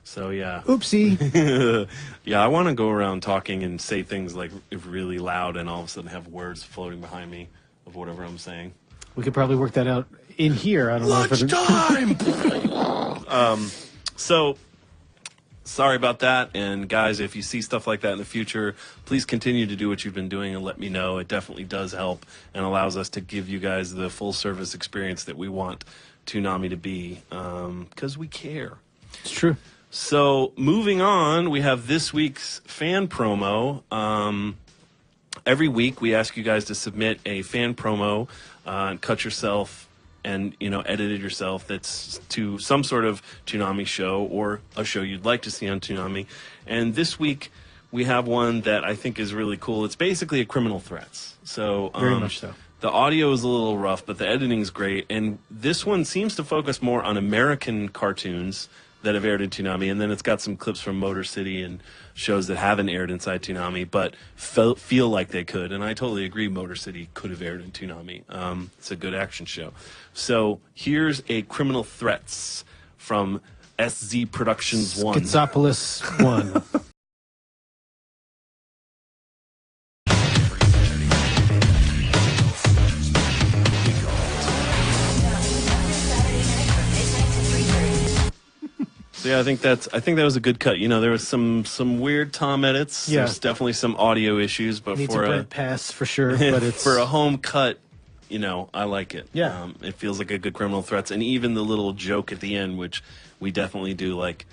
So yeah.
Oopsie.
Yeah, I want to go around talking and say things like really loud and all of a sudden have words floating behind me of whatever I'm saying.
We could probably work that out in here. I don't know if
Lunchtime! So, sorry about that. And guys, if you see stuff like that in the future, please continue to do what you've been doing and let me know. It definitely does help and allows us to give you guys the full service experience that we want Toonami to be, because we care.
It's true.
So, moving on, we have this week's fan promo. Every week, we ask you guys to submit a fan promo and cut yourself and, edit it yourself that's to some sort of Toonami show or a show you'd like to see on Toonami. And this week, we have one that I think is really cool. It's basically a criminal threats. So,
very much so.
The audio is a little rough, but the editing is great. And this one seems to focus more on American cartoons that have aired in Toonami, and then it's got some clips from Motor City and shows that haven't aired inside Toonami, but feel like they could. And I totally agree Motor City could have aired in Toonami. It's a good action show. So here's a Criminal Threats from SZ Productions 1.
Schizopolis 1.
So yeah, I think that was a good cut. There was some weird Tom edits.
Yeah.
There's definitely some audio issues, but
Needs
for
a bread pass for sure. But it's
for a home cut, I like it.
Yeah.
It feels like a good Criminal Threats, and even the little joke at the end, which we definitely do, like,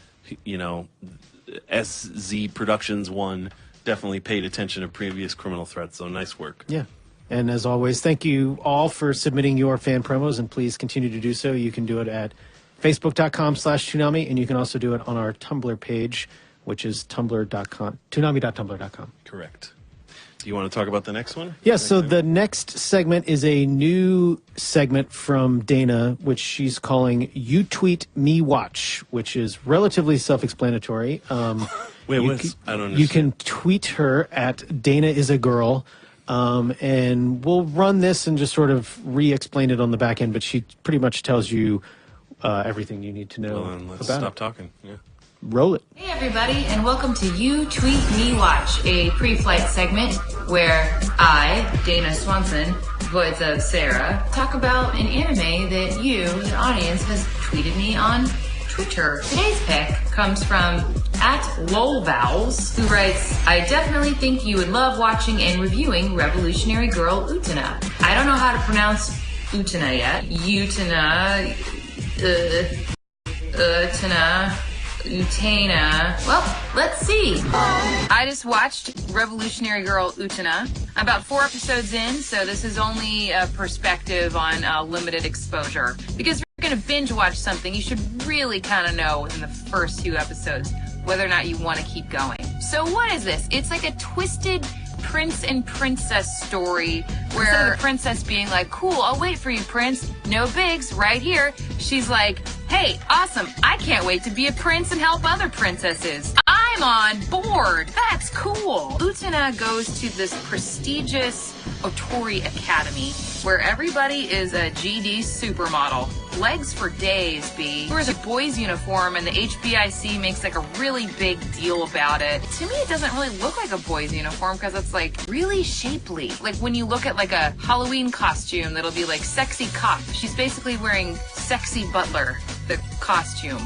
SZ Productions 1 definitely paid attention to previous Criminal Threats. So nice work.
Yeah. And as always, thank you all for submitting your fan promos, and please continue to do so. You can do it at Facebook.com/Toonami, and you can also do it on our Tumblr page, which is tumblr.com, Toonami.tumblr.com.
Correct. Do you want to talk about the next one?
Yeah, so the next segment is a new segment from Dana, which she's calling You Tweet Me Watch, which is relatively self-explanatory.
Wait, I don't understand.
You can tweet her at Dana is a girl, and we'll run this and just sort of re-explain it on the back end, but she pretty much tells you everything you need to know
Well, then let's
about
stop
it.
talking. Yeah.
Roll it.
Hey everybody, and welcome to You Tweet Me Watch, a pre-flight segment where I, Dana Swanson, voice of Sarah, talk about an anime that you, the audience, has tweeted me on Twitter. Today's pick comes from @lolvowels, who writes, I definitely think you would love watching and reviewing Revolutionary Girl Utena. I don't know how to pronounce Utena yet. Utena. Well, let's see. I just watched Revolutionary Girl Utena. I'm about 4 episodes in, so this is only a perspective on limited exposure. Because if you're going to binge watch something, you should really kind of know within the first 2 episodes whether or not you want to keep going. So what is this? It's like a twisted prince and princess story where instead of the princess being like, cool, I'll wait for you, prince, no bigs, right here, she's like, hey, awesome, I can't wait to be a prince and help other princesses. I'm on board. That's cool. Utena goes to this prestigious Otori Academy where everybody is a GD supermodel. Legs for days, B. Wears a boy's uniform and the HBIC makes like a really big deal about it. To me, it doesn't really look like a boy's uniform because it's like really shapely. Like when you look at like a Halloween costume that'll be like sexy cop. She's basically wearing sexy butler, the costume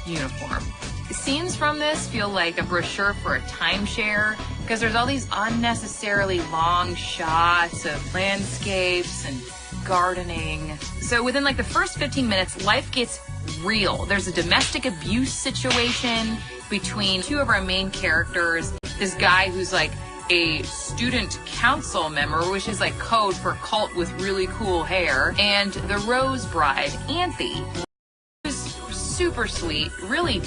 uniform. Scenes from this feel like a brochure for a timeshare because there's all these unnecessarily long shots of landscapes and gardening. So within like the first 15 minutes, life gets real. There's a domestic abuse situation between two of our main characters. This guy who's like a student council member, which is like code for cult with really cool hair, and the Rose Bride, Anthe, who's super sweet, really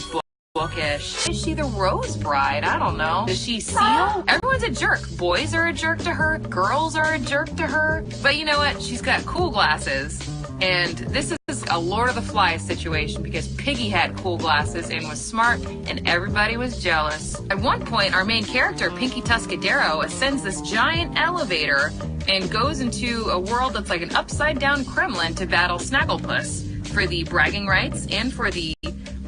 bookish. Is she the Rose Bride? I don't know. Does she seal? Everyone's a jerk. Boys are a jerk to her. Girls are a jerk to her. But you know what? She's got cool glasses. And this is a Lord of the Flies situation because Piggy had cool glasses and was smart and everybody was jealous. At one point, our main character, Pinky Tuscadero, ascends this giant elevator and goes into a world that's like an upside-down Kremlin to battle Snagglepuss for the bragging rights and for the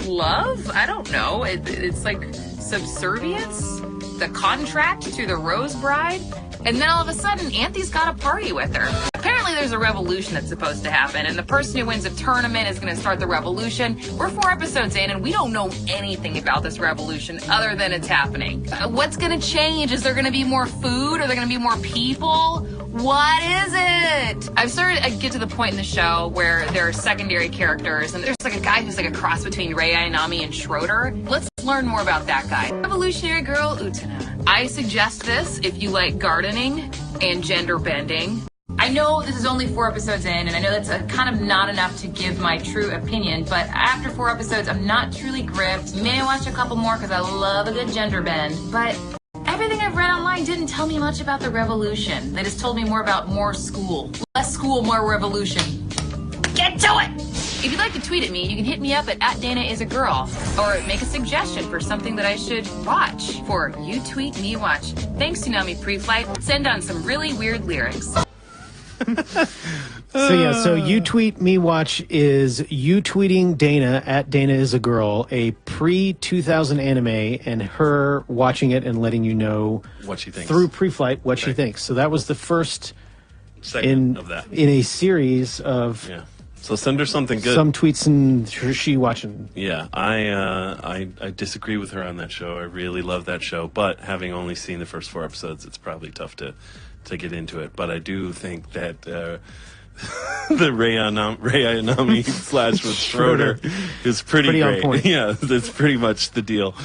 love? I don't know. It's like subservience? The contract to the Rose Bride? And then all of a sudden, Anthe's got a party with her. Apparently there's a revolution that's supposed to happen, and the person who wins the tournament is going to start the revolution. We're 4 episodes in, and we don't know anything about this revolution other than it's happening. What's going to change? Is there going to be more food? Are there going to be more people? What is it? I've started to get to the point in the show where there are secondary characters, and there's like a guy who's like a cross between Rei Ayanami and Schroeder. Let's learn more about that guy. Revolutionary Girl Utena. I suggest this if you like gardening and gender bending. I know this is only 4 episodes in, and I know that's kind of not enough to give my true opinion, but after 4 episodes, I'm not truly gripped. May watch a couple more because I love a good gender bend, but everything I've read online didn't tell me much about the revolution. They just told me more about more school. Less school, more revolution. Get to it! If you'd like to tweet at me, you can hit me up at @DanaIsAGirl, or make a suggestion for something that I should watch for You Tweet Me Watch. Thanks, Toonami Preflight. Send on some really weird lyrics.
So You Tweet Me Watch is you tweeting Dana at @DanaIsAGirl, a pre-2000 anime, and her watching it and letting you know
what she thinks
through Preflight what she thinks. So that was the first
segment of that
in a series of
So send her something good.
some tweets and she watching.
Yeah, I disagree with her on that show. I really love that show, but having only seen the first 4 episodes, it's probably tough to get into it. But I do think that the Rei Ayanami slash with Schroeder is pretty
great.
On
point.
Yeah, that's pretty much the deal.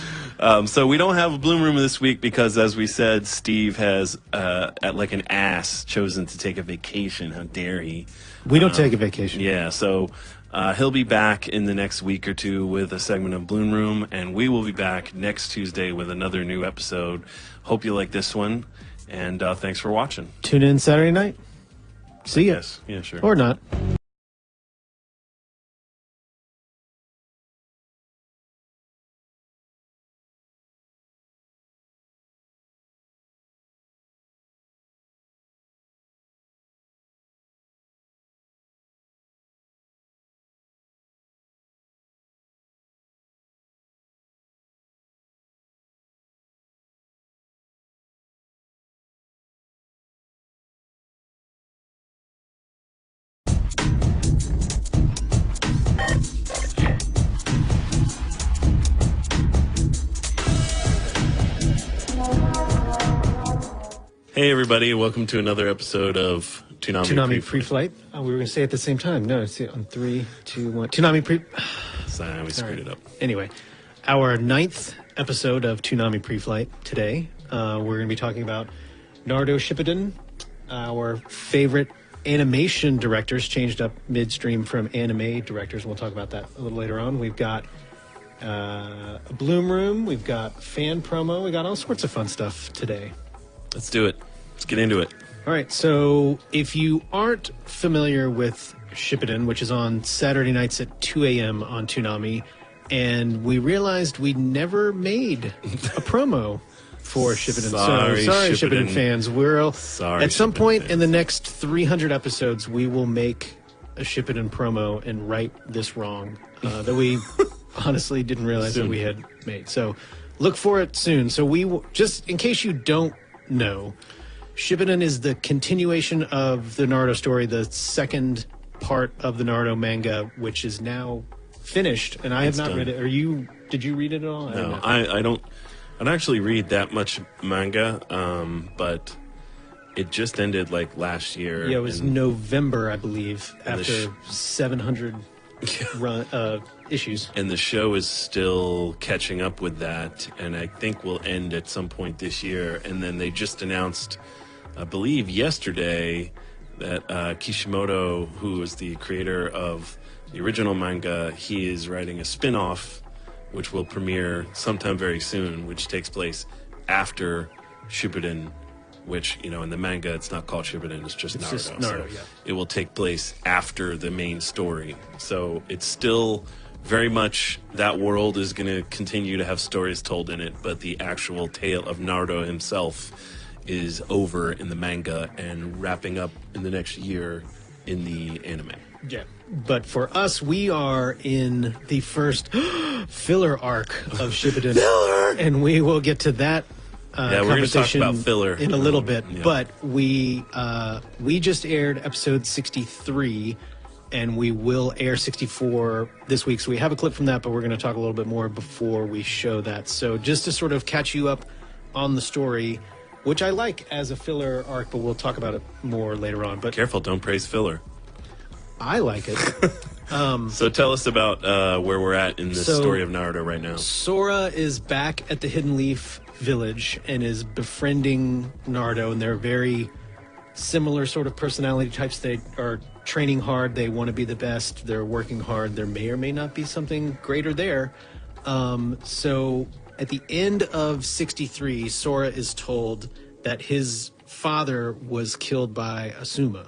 So we don't have a Bloom Room this week because, as we said, Steve has, at like an ass, chosen to take a vacation. How dare he?
We don't take a vacation.
Yeah, so he'll be back in the next week or two with a segment of Bloom Room, and we will be back next Tuesday with another new episode. Hope you like this one, and thanks for watching.
Tune in Saturday night. See ya.
Yes, yeah, sure.
Or not.
Hey, everybody, welcome to another episode of
Toonami Preflight. We were going to say it at the same time. No, it's on 3, 2, 1. Toonami Pre...
Sorry, we screwed it up.
Anyway, our 9th episode of Toonami Preflight today. We're going to be talking about Naruto Shippuden. Our favorite animation directors changed up midstream from anime directors. We'll talk about that a little later on. We've got a Bloom Room. We've got fan promo. We got all sorts of fun stuff today.
Let's do it. Let's get into it.
All right, so if you aren't familiar with Shippuden, which is on Saturday nights at 2 a.m. on Toonami, and we realized we never made a promo for Shippuden.
Sorry,
Shippuden fans. We're
Sorry,
at some
Shippuden
point
fans.
in the next 300 episodes, we will make a Shippuden promo and right this wrong that we honestly didn't realize that we had made. So look for it soon. So just in case you don't know, Shippuden is the continuation of the Naruto story, the second part of the Naruto manga, which is now finished, and I have not read it. Did you read it at all?
No, I don't actually read that much manga, but It just ended like last year.
Yeah, it was November, I believe,
And
after 700 issues.
And the show is still catching up with that, and I think will end at some point this year. And then they just announced, I believe yesterday, that Kishimoto, who is the creator of the original manga, he is writing a spin-off, which will premiere sometime very soon, which takes place after Shippuden, which, you know, in the manga, it's not called Shippuden, it's just Naruto.
Just Naruto,
so
yeah.
it will take place after the main story. So it's still very much that world is going to continue to have stories told in it, but the actual tale of Naruto himself is over in the manga and wrapping up in the next year in the anime.
Yeah. But for us, we are in the first filler arc of Shippuden.
Filler!
And we will get to that
Yeah, we're going to talk
conversation
about filler
in a little bit.
Yeah.
But we just aired episode 63, and we will air 64 this week. So we have a clip from that, but we're going to talk a little bit more before we show that. So just to sort of catch you up on the story, which I like as a filler arc, but we'll talk about it more later on. But
Careful, don't praise filler.
I like it.
So tell us about where we're at in the story of Naruto right now.
Sora is back at the Hidden Leaf village and is befriending Naruto, and they're very similar sort of personality types. They are training hard. They want to be the best. They're working hard. There may or may not be something greater there. So at the end of 63, Sora is told that his father was killed by Asuma.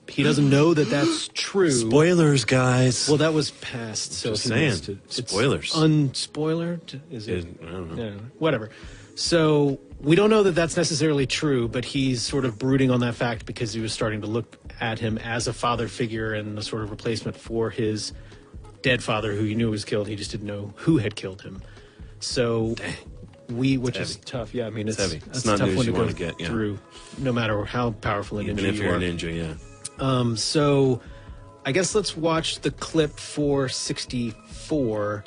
He doesn't know that that's true.
Spoilers, guys.
Well, that was past. So
Just
if he wants
saying.
to, it's
Spoilers.
Unspoilered? Is it?
I don't know.
Yeah, whatever. So we don't know that that's necessarily true, but he's sort of brooding on that fact because he was starting to look at him as a father figure and a sort of replacement for his dead father, who he knew was killed. He just didn't know who had killed him. So which is
heavy.
tough. Yeah, I mean, it's
heavy.
That's
It's not
a tough
news
one to
you
go
wanna get, yeah.
through, no matter how powerful an
Even
ninja
if
you
you're
are.
a ninja, yeah.
So I guess let's watch the clip for 64,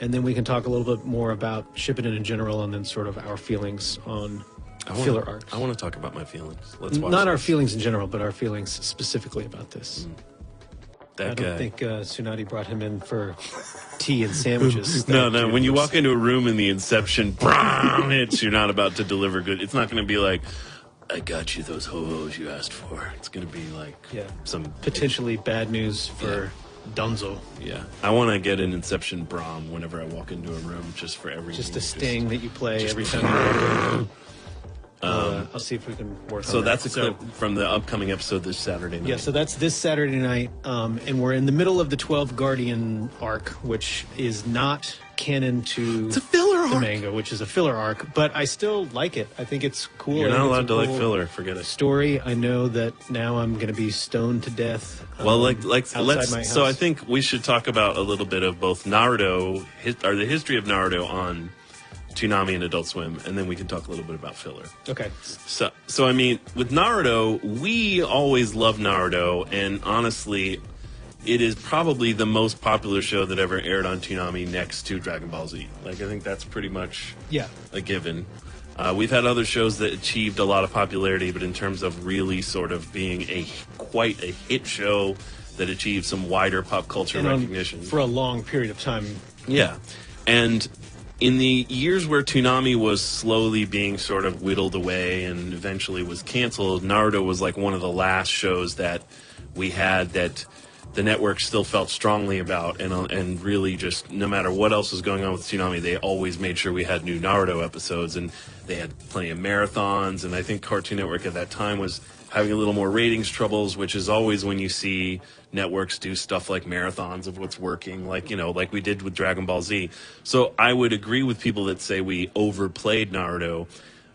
and then we can talk a little bit more about Shippuden in general, and then sort of our feelings on filler arcs.
I want to talk about my feelings. Let's watch
Not our
this.
feelings in general, but our feelings specifically about this.
That
I
guy.
don't think Tsunade brought him in for tea and sandwiches.
No. When you walk into a room and the Inception hits, you're not about to deliver good. It's not going to be like, I got you those ho-hos you asked for. It's going to be like some
potentially bad news for Dunzo.
Yeah. I want to get an Inception Brahm whenever I walk into a room, just for everything.
Just a sting that you play every time you walk in. I'll see if we can work on that.
So that's a clip from the upcoming episode this Saturday night.
Yeah, so that's this Saturday night, and we're in the middle of the 12 Guardian arc, which is not canon to the manga, which is a filler arc, but I still like it. I think it's cool.
You're
I
not
think
allowed
it's
to
a
like
cool
filler. Forget it.
story. I know that now I'm going to be stoned to death.
Well,
outside my
let's.
house.
So I think we should talk about a little bit of both Naruto, or the history of Naruto on Toonami and Adult Swim, and then we can talk a little bit about filler.
Okay.
So I mean, with Naruto, we always loved Naruto, and honestly, it is probably the most popular show that ever aired on Toonami next to Dragon Ball Z. Like, I think that's pretty much a given. We've had other shows that achieved a lot of popularity, but in terms of really sort of being quite a hit show that achieved some wider pop culture recognition.
For a long period of time.
Yeah. And in the years where Toonami was slowly being sort of whittled away and eventually was canceled, Naruto was like one of the last shows that we had that the network still felt strongly about, and really just no matter what else was going on with Toonami, they always made sure we had new Naruto episodes, and they had plenty of marathons, and I think Cartoon Network at that time was having a little more ratings troubles, which is always when you see networks do stuff like marathons of what's working, like, you know, like we did with Dragon Ball Z. So I would agree with people that say we overplayed Naruto,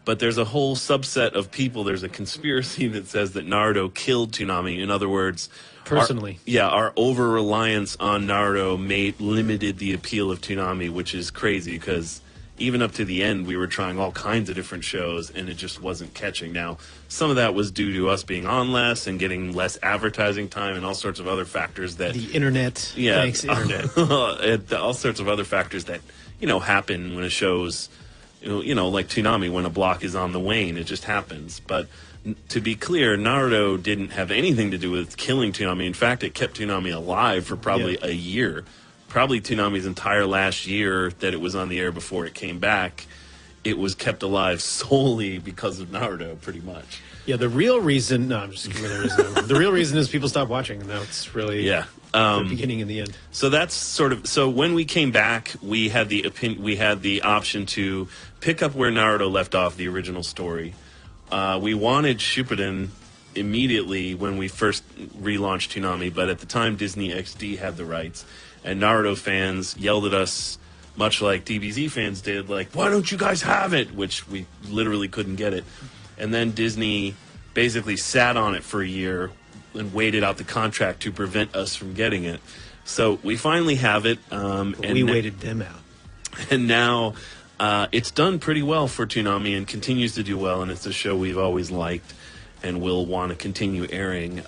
but there's a whole subset of people, there's a conspiracy that says that Naruto killed Toonami. In other words,
Personally.
our over-reliance on Naruto limited the appeal of Toonami, which is crazy because even up to the end, we were trying all kinds of different shows, and it just wasn't catching. Now, some of that was due to us being on less and getting less advertising time and all sorts of other factors that...
The internet. Thanks, internet.
All sorts of other factors that, you know, happen when a show's... You know, like Toonami, when a block is on the wane, it just happens. But to be clear, Naruto didn't have anything to do with killing Toonami. In fact, it kept Toonami alive for probably a year. Probably Toonami's entire last year that it was on the air before it came back, it was kept alive solely because of Naruto, pretty much.
Yeah, the real reason... No, I'm just kidding. The real reason is people stopped watching, and now it's really the beginning and the end.
So that's sort of... So when we came back, we had the option to pick up where Naruto left off, the original story. We wanted Shippuden immediately when we first relaunched Toonami, but at the time Disney XD had the rights, and Naruto fans yelled at us, much like DBZ fans did, like, why don't you guys have it? Which we literally couldn't get it. And then Disney basically sat on it for a year and waited out the contract to prevent us from getting it. So we finally have it.
And we waited them out.
And now it's done pretty well for Toonami and continues to do well, and it's a show we've always liked and will want to continue airing.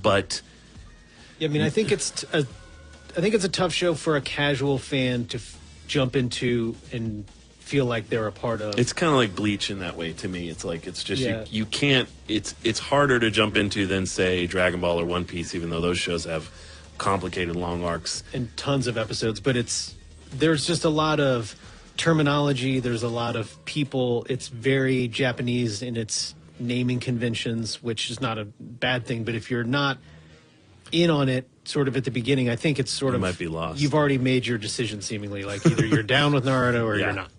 But
yeah, I mean, I think it's a tough show for a casual fan to jump into and feel like they're a part of.
It's kind of like Bleach in that way to me. It's like it's just you can't. It's harder to jump into than say Dragon Ball or One Piece, even though those shows have complicated long arcs
and tons of episodes. But there's just a lot of terminology. There's a lot of people. It's very Japanese in its naming conventions, which is not a bad thing. But if you're not in on it sort of at the beginning, I think it's sort of
might be lost.
You've already made your decision seemingly, like either you're down with Naruto or you're not.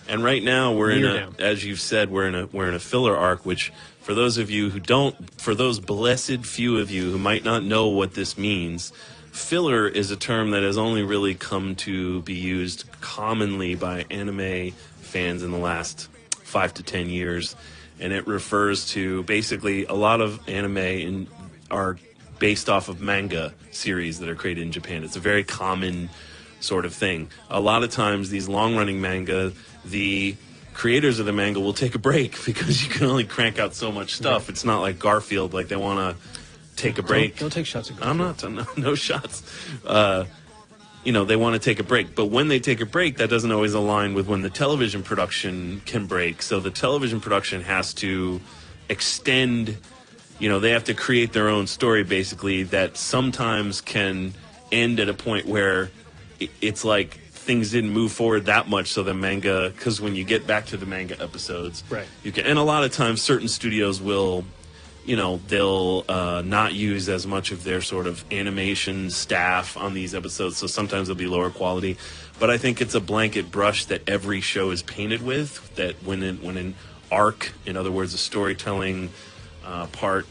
And right now as you've said, we're in a filler arc, which for those of you who don't, for those blessed few of you who might not know what this means, filler is a term that has only really come to be used commonly by anime fans in the last 5 to 10 years. And it refers to basically a lot of anime are based off of manga series that are created in Japan. It's a very common sort of thing. A lot of times these long-running manga, the creators of the manga will take a break because you can only crank out so much stuff. It's not like Garfield, like they want to take a break.
Don't take shots at Garfield.
I'm not, no shots. They want to take a break. But when they take a break, that doesn't always align with when the television production can break. So the television production has to extend, they have to create their own story, basically, that sometimes can end at a point where it's like things didn't move forward that much, so the manga, because when you get back to the manga episodes,
right,
you can, and a lot of times certain studios will, they'll not use as much of their sort of animation staff on these episodes, so sometimes they'll be lower quality. But I think it's a blanket brush that every show is painted with, that when an arc, in other words, a storytelling part,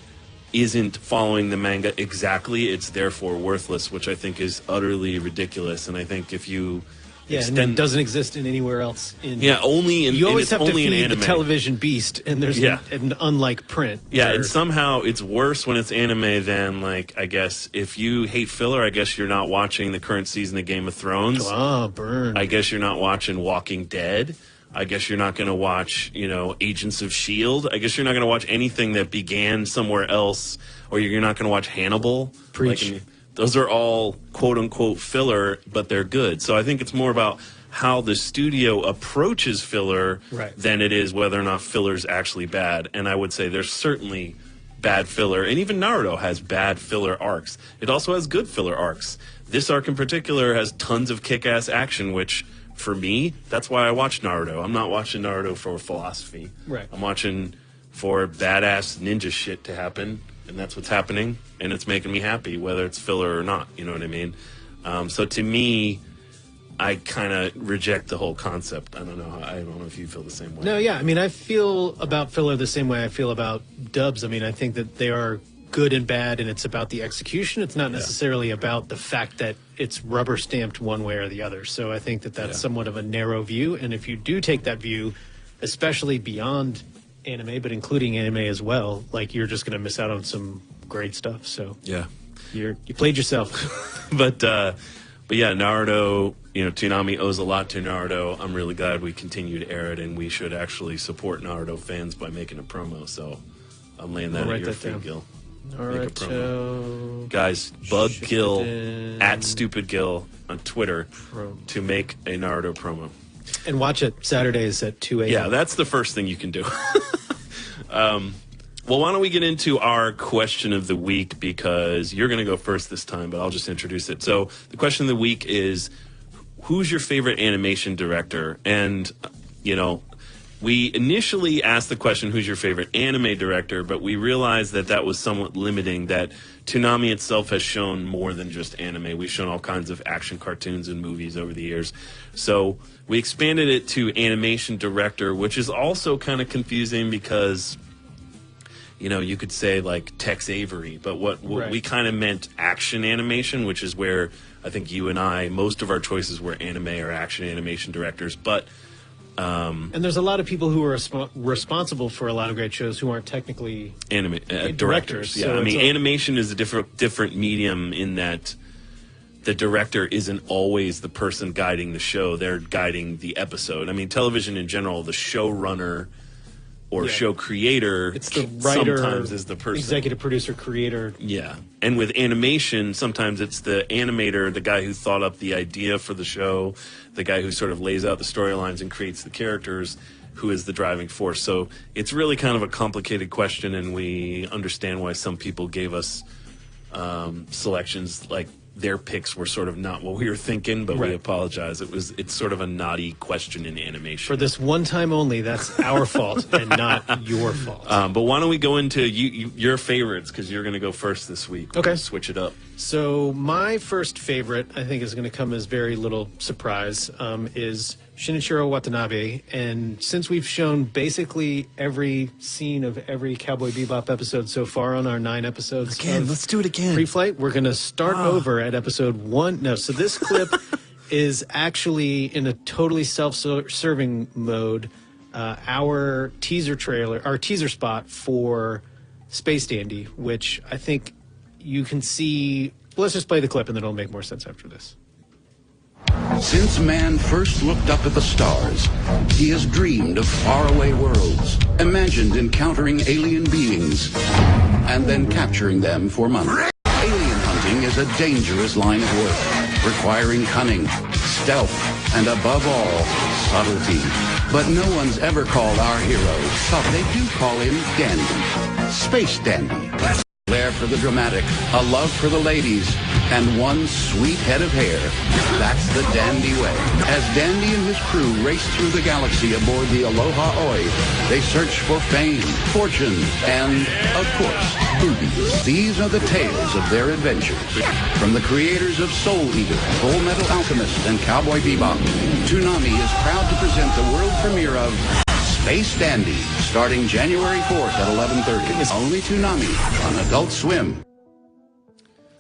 isn't following the manga exactly, it's therefore worthless, which I think is utterly ridiculous. And I think if you
and it doesn't exist in anywhere else.
Only in
you always have to feed
anime.
The television beast, and there's an unlike print.
Yeah, and somehow it's worse when it's anime than, like, I guess if you hate filler, I guess you're not watching the current season of Game of Thrones.
Oh, burn! I
guess you're not watching Walking Dead. I guess you're not going to watch, Agents of S.H.I.E.L.D. I guess you're not going to watch anything that began somewhere else, or you're not going to watch Hannibal.
Preach.
Those are all quote-unquote filler, but they're good. So I think it's more about how the studio approaches filler than it is whether or not filler's actually bad. And I would say there's certainly bad filler, and even Naruto has bad filler arcs. It also has good filler arcs. This arc in particular has tons of kick-ass action, which... for me, that's why I watch Naruto. I'm not watching Naruto for philosophy.
Right.
I'm watching for badass ninja shit to happen, and that's what's happening, and it's making me happy, whether it's filler or not. You know what I mean? So to me, I kind of reject the whole concept. I don't know if you feel the same way.
No, yeah. I mean, I feel about filler the same way I feel about dubs. I mean, I think that they are good and bad, and it's about the execution. It's not necessarily about the fact that it's rubber stamped one way or the other. So I think that that's somewhat of a narrow view. And if you do take that view, especially beyond anime, but including anime as well, like, you're just going to miss out on some great stuff. So you played yourself.
But yeah, Naruto, Toonami owes a lot to Naruto. I'm really glad we continue to air it, and we should actually support Naruto fans by making a promo. So I'm laying that at your feet, Gil. Make a promo. Guys, bug Gil at Stupid Gil on Twitter to make a Naruto promo.
And watch it Saturdays at 2 a.m.
Yeah, that's the first thing you can do. Well, why don't we get into our question of the week, because you're going to go first this time, but I'll just introduce it. So the question of the week is, who's your favorite animation director? And, you know, we initially asked the question, who's your favorite anime director? But we realized that that was somewhat limiting, that Toonami itself has shown more than just anime. We've shown all kinds of action cartoons and movies over the years. So we expanded it to animation director, which is also kind of confusing because, you know, you could say like Tex Avery, but what we kind of meant action animation, which is where I think you and I, most of our choices were anime or action animation directors. But
and there's a lot of people who are responsible for a lot of great shows who aren't technically
anime directors. Yeah,
so
I mean, animation is a different medium in that the director isn't always the person guiding the show; they're guiding the episode. I mean, television in general, the showrunner or show creator,
it's the writer,
sometimes is the person,
executive producer, creator.
Yeah, and with animation, sometimes it's the animator, the guy who thought up the idea for the show, the guy who sort of lays out the storylines and creates the characters, who is the driving force. So it's really kind of a complicated question, and we understand why some people gave us selections like their picks were sort of not what we were thinking, but we apologize. It's sort of a naughty question in animation.
For this one time only, that's our fault and not your fault.
But why don't we go into your favorites, because you're going to go first this week.
Okay.
We'll switch it up.
So my first favorite, I think is going to come as very little surprise, is Shinichiro Watanabe. And since we've shown basically every scene of every Cowboy Bebop episode so far on our 9 episodes
let's do it again.
Preflight, we're going to start over at episode 1. No, so this clip is actually in a totally self-serving mode. Our teaser spot for Space Dandy, which I think you can see. Well, let's just play the clip and then it'll make more sense after this.
Since man first looked up at the stars, he has dreamed of faraway worlds, imagined encountering alien beings, and then capturing them for money. Alien hunting is a dangerous line of work, requiring cunning, stealth, and above all, subtlety. But no one's ever called our hero, but they do call him Dandy. Space Dandy. Flair for the dramatic, a love for the ladies, and one sweet head of hair. That's the Dandy way. As Dandy and his crew race through the galaxy aboard the Aloha Oi, they search for fame, fortune, and, of course, boobies. These are the tales of their adventures. From the creators of Soul Eater, Full Metal Alchemist, and Cowboy Bebop, Toonami is proud to present the world premiere of Space Dandy, starting January 4th at 11:30. Only Toonami on Adult Swim.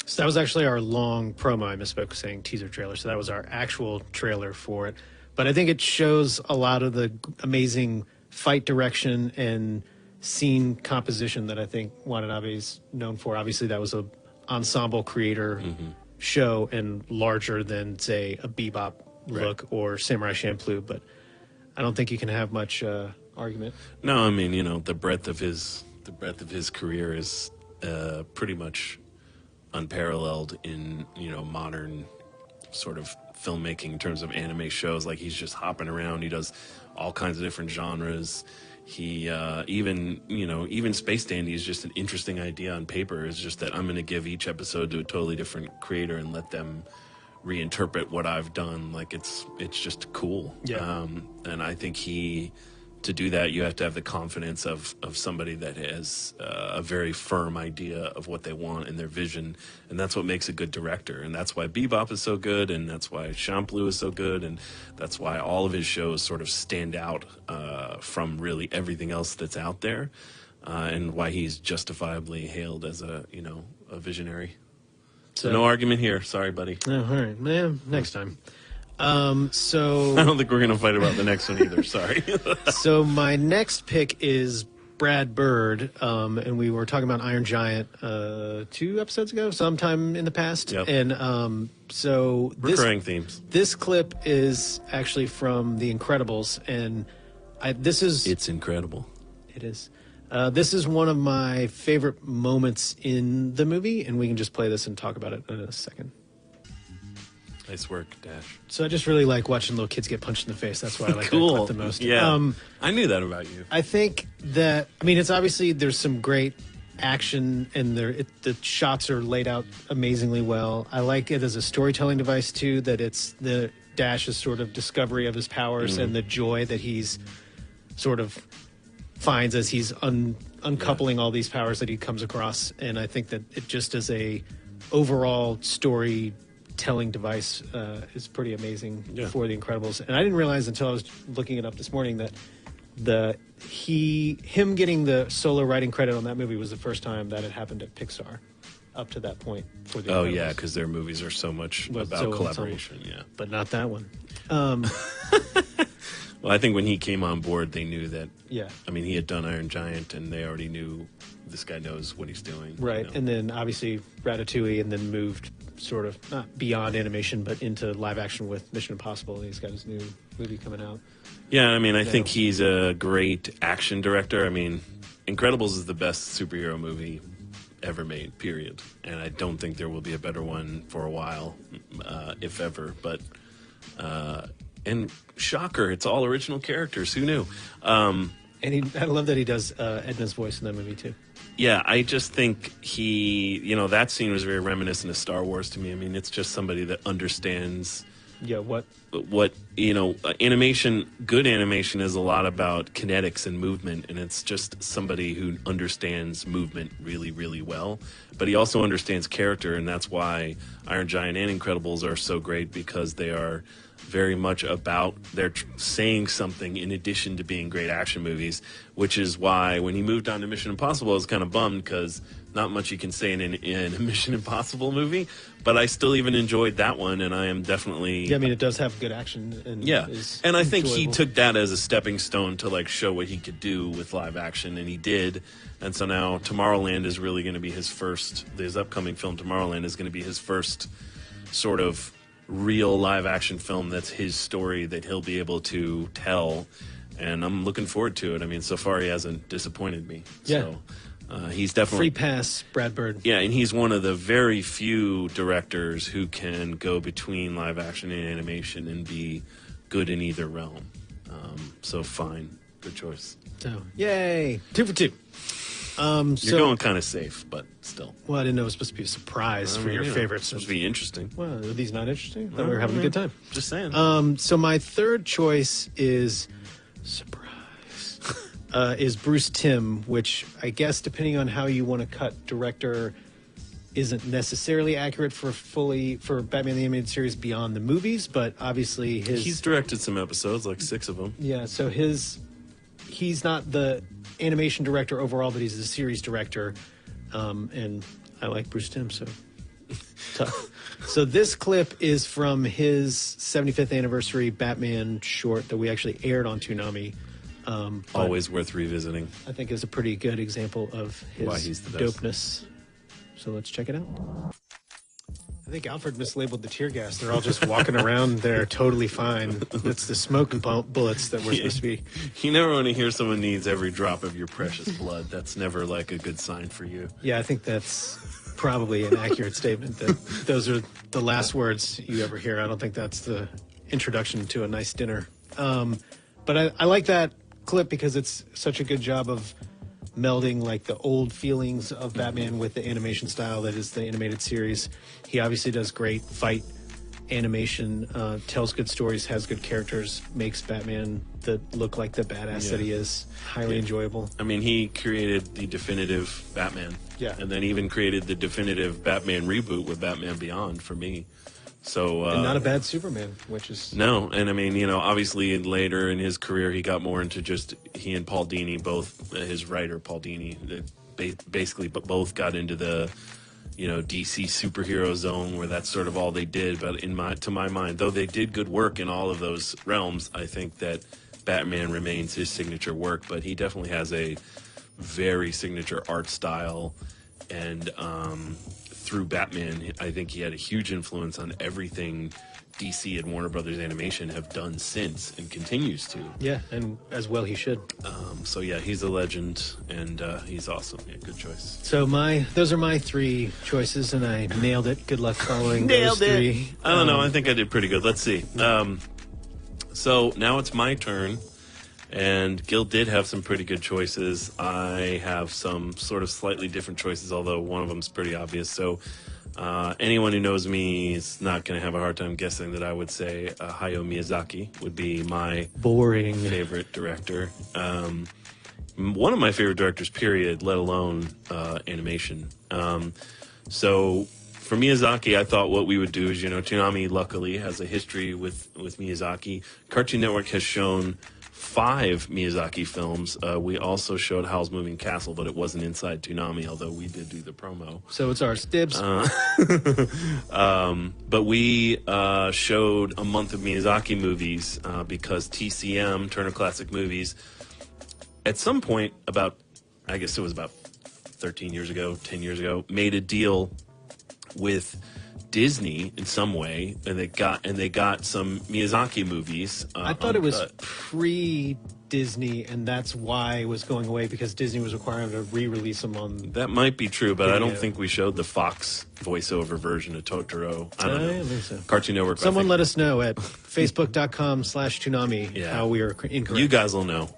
So that was actually our long promo. I misspoke saying teaser trailer. So that was our actual trailer for it. But I think it shows a lot of the amazing fight direction and scene composition that I think Watanabe's known for. Obviously, that was a ensemble creator show and larger than, say, a Bebop look or Samurai Champloo. But I don't think you can have much argument.
No, I mean, you know, the breadth of his career is pretty much unparalleled in, you know, modern sort of filmmaking in terms of anime shows. Like, he's just hopping around. He does all kinds of different genres. He even Space Dandy is just an interesting idea on paper. It's just that I'm going to give each episode to a totally different creator and let them reinterpret what I've done. Like, it's just cool.
Yeah.
And I think to do that, you have to have the confidence of somebody that has a very firm idea of what they want and their vision, and that's what makes a good director. And that's why Bebop is so good, and that's why Champloo is so good, and that's why all of his shows sort of stand out from really everything else that's out there, and why he's justifiably hailed as a visionary. So no argument here. Sorry, buddy.
Oh, all right. Next time. So
I don't think we're going to fight about the next one either. Sorry.
So my next pick is Brad Bird, and we were talking about Iron Giant 2 episodes ago, sometime in the past.
Yep.
And so
recurring themes.
This clip is actually from The Incredibles, and it's
incredible.
It is. This is one of my favorite moments in the movie, and we can just play this and talk about it in a second.
Nice work, Dash.
So I just really like watching little kids get punched in the face. That's why I like
Cool.
that clip the most.
Yeah, I knew that about you.
I think that, I mean, it's obviously, there's some great action, and the shots are laid out amazingly well. I like it as a storytelling device, too, that it's the Dash's sort of discovery of his powers and the joy that he's sort of finds as he's uncoupling all these powers that he comes across. And I think that it just as a overall storytelling device is pretty amazing for The Incredibles. And I didn't realize until I was looking it up this morning that him getting the solo writing credit on that movie was the first time that it happened at Pixar up to that point for The Incredibles.
Oh, yeah, because their movies are so much about collaboration,
But not that one.
Well, I think when he came on board, they knew that.
Yeah.
I mean, he had done Iron Giant, and they already knew this guy knows what he's doing.
Right.
You know?
And then obviously Ratatouille, and then moved sort of not beyond animation, but into live action with Mission Impossible. He's got his new movie coming out.
Yeah, I mean, I think he's a great action director. I mean, Incredibles is the best superhero movie ever made, period. And I don't think there will be a better one for a while, if ever. But, and shocker, it's all original characters. Who knew?
And I love that he does Edna's voice in that movie, too.
Yeah, I just think that scene was very reminiscent of Star Wars to me. I mean, it's just somebody that understands...
Yeah, what
animation, good animation is a lot about kinetics and movement, and it's just somebody who understands movement really, really well. But he also understands character, and that's why Iron Giant and Incredibles are so great, because they are very much about they're saying something in addition to being great action movies, which is why when he moved on to Mission Impossible, I was kind of bummed, because not much you can say in a Mission Impossible movie, but I still even enjoyed that one, and I am definitely...
Yeah, I mean, it does have good action. And
I think he took that as a stepping stone to, like, show what he could do with live action, and he did. And so now Tomorrowland is really going to be his upcoming film, Tomorrowland, is going to be his first sort of real live action film that's his story that he'll be able to tell, and I'm looking forward to it. I mean, so far he hasn't disappointed me.
Yeah.
So he's definitely...
Free pass, Brad Bird.
Yeah, and he's one of the very few directors who can go between live action and animation and be good in either realm. So fine. Good choice.
So, yay. 2 for 2.
You're going kind of safe, but still.
Well, I didn't know it was supposed to be a surprise for your favorites.
It's supposed to be interesting.
Well, are these not interesting? I thought we were having a good time.
Just saying.
So my third choice is is Bruce Timm, which I guess depending on how you want to cut director isn't necessarily accurate for Batman the Animated Series beyond the movies, but obviously
he's directed some episodes, like 6 of them.
Yeah, so he's not the animation director overall, but he's the series director, and I like Bruce Timm, so tough. So this clip is from his 75th anniversary Batman short that we actually aired on Toonami.
Always worth revisiting.
I think is a pretty good example of his
why he's the best.
dopeness. So let's check it out. I think Alfred mislabeled the tear gas. They're all just walking around there totally fine. It's the smoke bullets that we're supposed to be.
You never want to hear someone needs every drop of your precious blood. That's never like a good sign for you.
Yeah, I think that's probably an accurate statement, that those are the last words you ever hear. I don't think that's the introduction to a nice dinner. But I like that clip because it's such a good job of melding like the old feelings of Batman with the animation style that is the animated series. He obviously does great fight animation, tells good stories, has good characters, makes Batman look like the badass that he is. Highly enjoyable.
I mean, he created the definitive Batman.
Yeah.
And then even created the definitive Batman reboot with Batman Beyond for me. So
and not a bad Superman, which is...
No, and I mean, obviously later in his career, he got more into just, he and Paul Dini, both, his writer, Paul Dini, basically both got into the, DC superhero zone where that's sort of all they did. But to my mind, though they did good work in all of those realms, I think that Batman remains his signature work, but he definitely has a very signature art style and through Batman, I think he had a huge influence on everything DC and Warner Brothers Animation have done since and continues to.
Yeah, and as well he should.
So yeah, he's a legend, and he's awesome. Yeah, good choice.
So those are my 3 choices, and I nailed it. Good luck following those 3.
I don't know. I think I did pretty good. Let's see. So now it's my turn, and Gil did have some pretty good choices. I have some sort of slightly different choices, although one of them's pretty obvious. So anyone who knows me is not going to have a hard time guessing that I would say Hayao Miyazaki would be my
boring
favorite director. One of my favorite directors, period, let alone animation. So for Miyazaki, I thought what we would do is, Toonami luckily has a history with Miyazaki. Cartoon Network has shown 5 Miyazaki films. We also showed Howl's Moving Castle, but it wasn't inside Toonami, although we did do the promo.
So it's ours. Dibs.
But we showed a month of Miyazaki movies because TCM, Turner Classic Movies, at some point I guess it was about 13 years ago, 10 years ago, made a deal with Disney in some way, and they got some Miyazaki movies.
I thought it was pre-Disney, and that's why it was going away, because Disney was requiring to re-release them on.
That might be true, but I don't think we showed the Fox voiceover version of Totoro. I don't know.
Think so.
Cartoon Network.
Someone let us know at facebook.com/Toonami how we are incorrect.
You guys will know.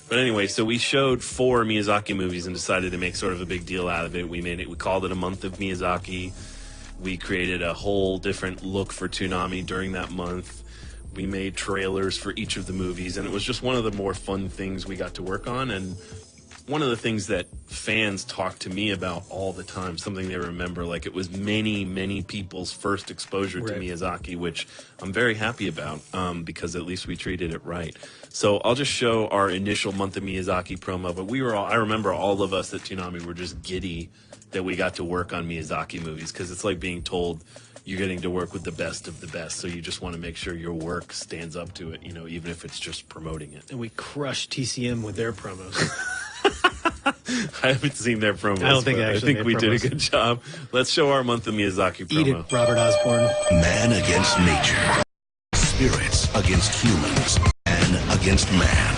But anyway, so we showed 4 Miyazaki movies and decided to make sort of a big deal out of it. We called it a month of Miyazaki. We created a whole different look for Toonami during that month. We made trailers for each of the movies, and it was just one of the more fun things we got to work on. And one of the things that fans talk to me about all the time, something they remember, like it was many, many people's first exposure to Miyazaki, which I'm very happy about because at least we treated it right. So I'll just show our initial month of Miyazaki promo, but I remember all of us at Toonami were just giddy that we got to work on Miyazaki movies, because it's like being told you're getting to work with the best of the best, so you just want to make sure your work stands up to it, even if it's just promoting it.
And we crushed TCM with their promos.
I haven't seen their promos.
I don't think
I think we did a good job. Let's show our month of Miyazaki promo.
Eat it, Robert Osborne.
Man against nature. Spirits against humans. Man against man.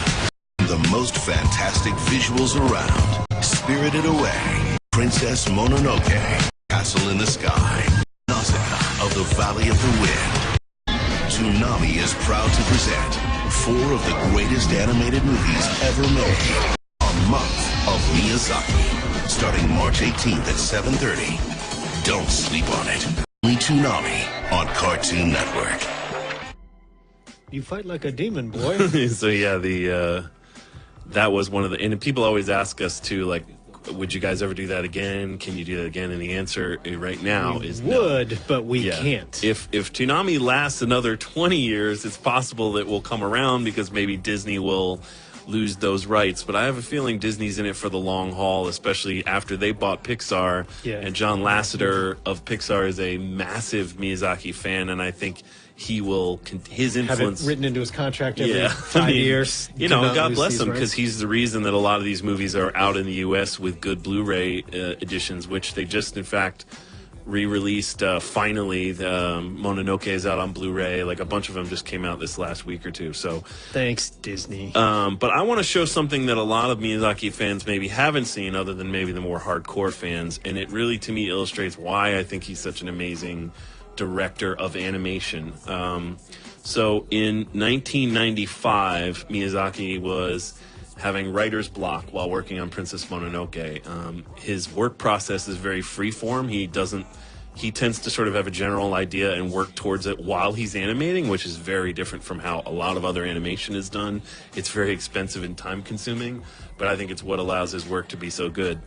The most fantastic visuals around. Spirited Away. Princess Mononoke. Castle in the Sky. Nausicaa of the Valley of the Wind. Toonami is proud to present 4 of the greatest animated movies ever made. A month of Miyazaki, starting March 18th at 7:30. Don't sleep on it. Only Toonami on Cartoon Network.
You fight like a demon, boy.
So yeah, that was one of the, and people always ask us too, like, would you guys ever do that again? Can you do that again? And the answer right now is no.
But we can't.
If Toonami lasts another 20 years, it's possible that we'll come around, because maybe Disney will lose those rights. But I have a feeling Disney's in it for the long haul, especially after they bought Pixar.
Yeah.
And John Lasseter of Pixar is a massive Miyazaki fan, and I think he will, his influence...
Have it written into his contract every 5 years.
God bless him, because he's the reason that a lot of these movies are out in the U.S. with good Blu-ray editions, which they just, in fact, re-released. Finally, the Mononoke is out on Blu-ray. Like, a bunch of them just came out this last week or two. So
thanks, Disney.
But I want to show something that a lot of Miyazaki fans maybe haven't seen, other than maybe the more hardcore fans. And it really, to me, illustrates why I think he's such an amazing director of animation. So in 1995, Miyazaki was having writer's block while working on Princess Mononoke. His work process is very freeform. He tends to sort of have a general idea and work towards it while he's animating, which is very different from how a lot of other animation is done. It's very expensive and time consuming, but I think it's what allows his work to be so good.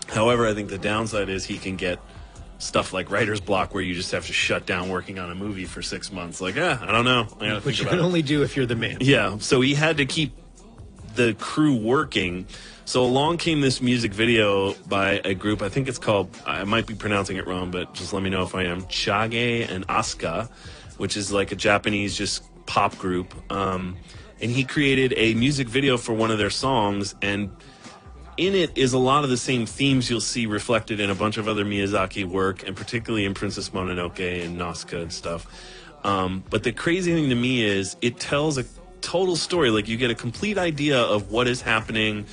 However, I think the downside is he can get stuff like writer's block, where you just have to shut down working on a movie for 6 months. Like, I don't know.
Which you can only do if you're the man.
Yeah, so he had to keep the crew working. So along came this music video by a group, I think it's called, I might be pronouncing it wrong, but just let me know if I am, Chage and Asuka, which is like a Japanese just pop group. And he created a music video for one of their songs, and in it is a lot of the same themes you'll see reflected in a bunch of other Miyazaki work, and particularly in Princess Mononoke and Nausicaa and stuff. But the crazy thing to me is it tells a total story. Like, you get a complete idea of what is happening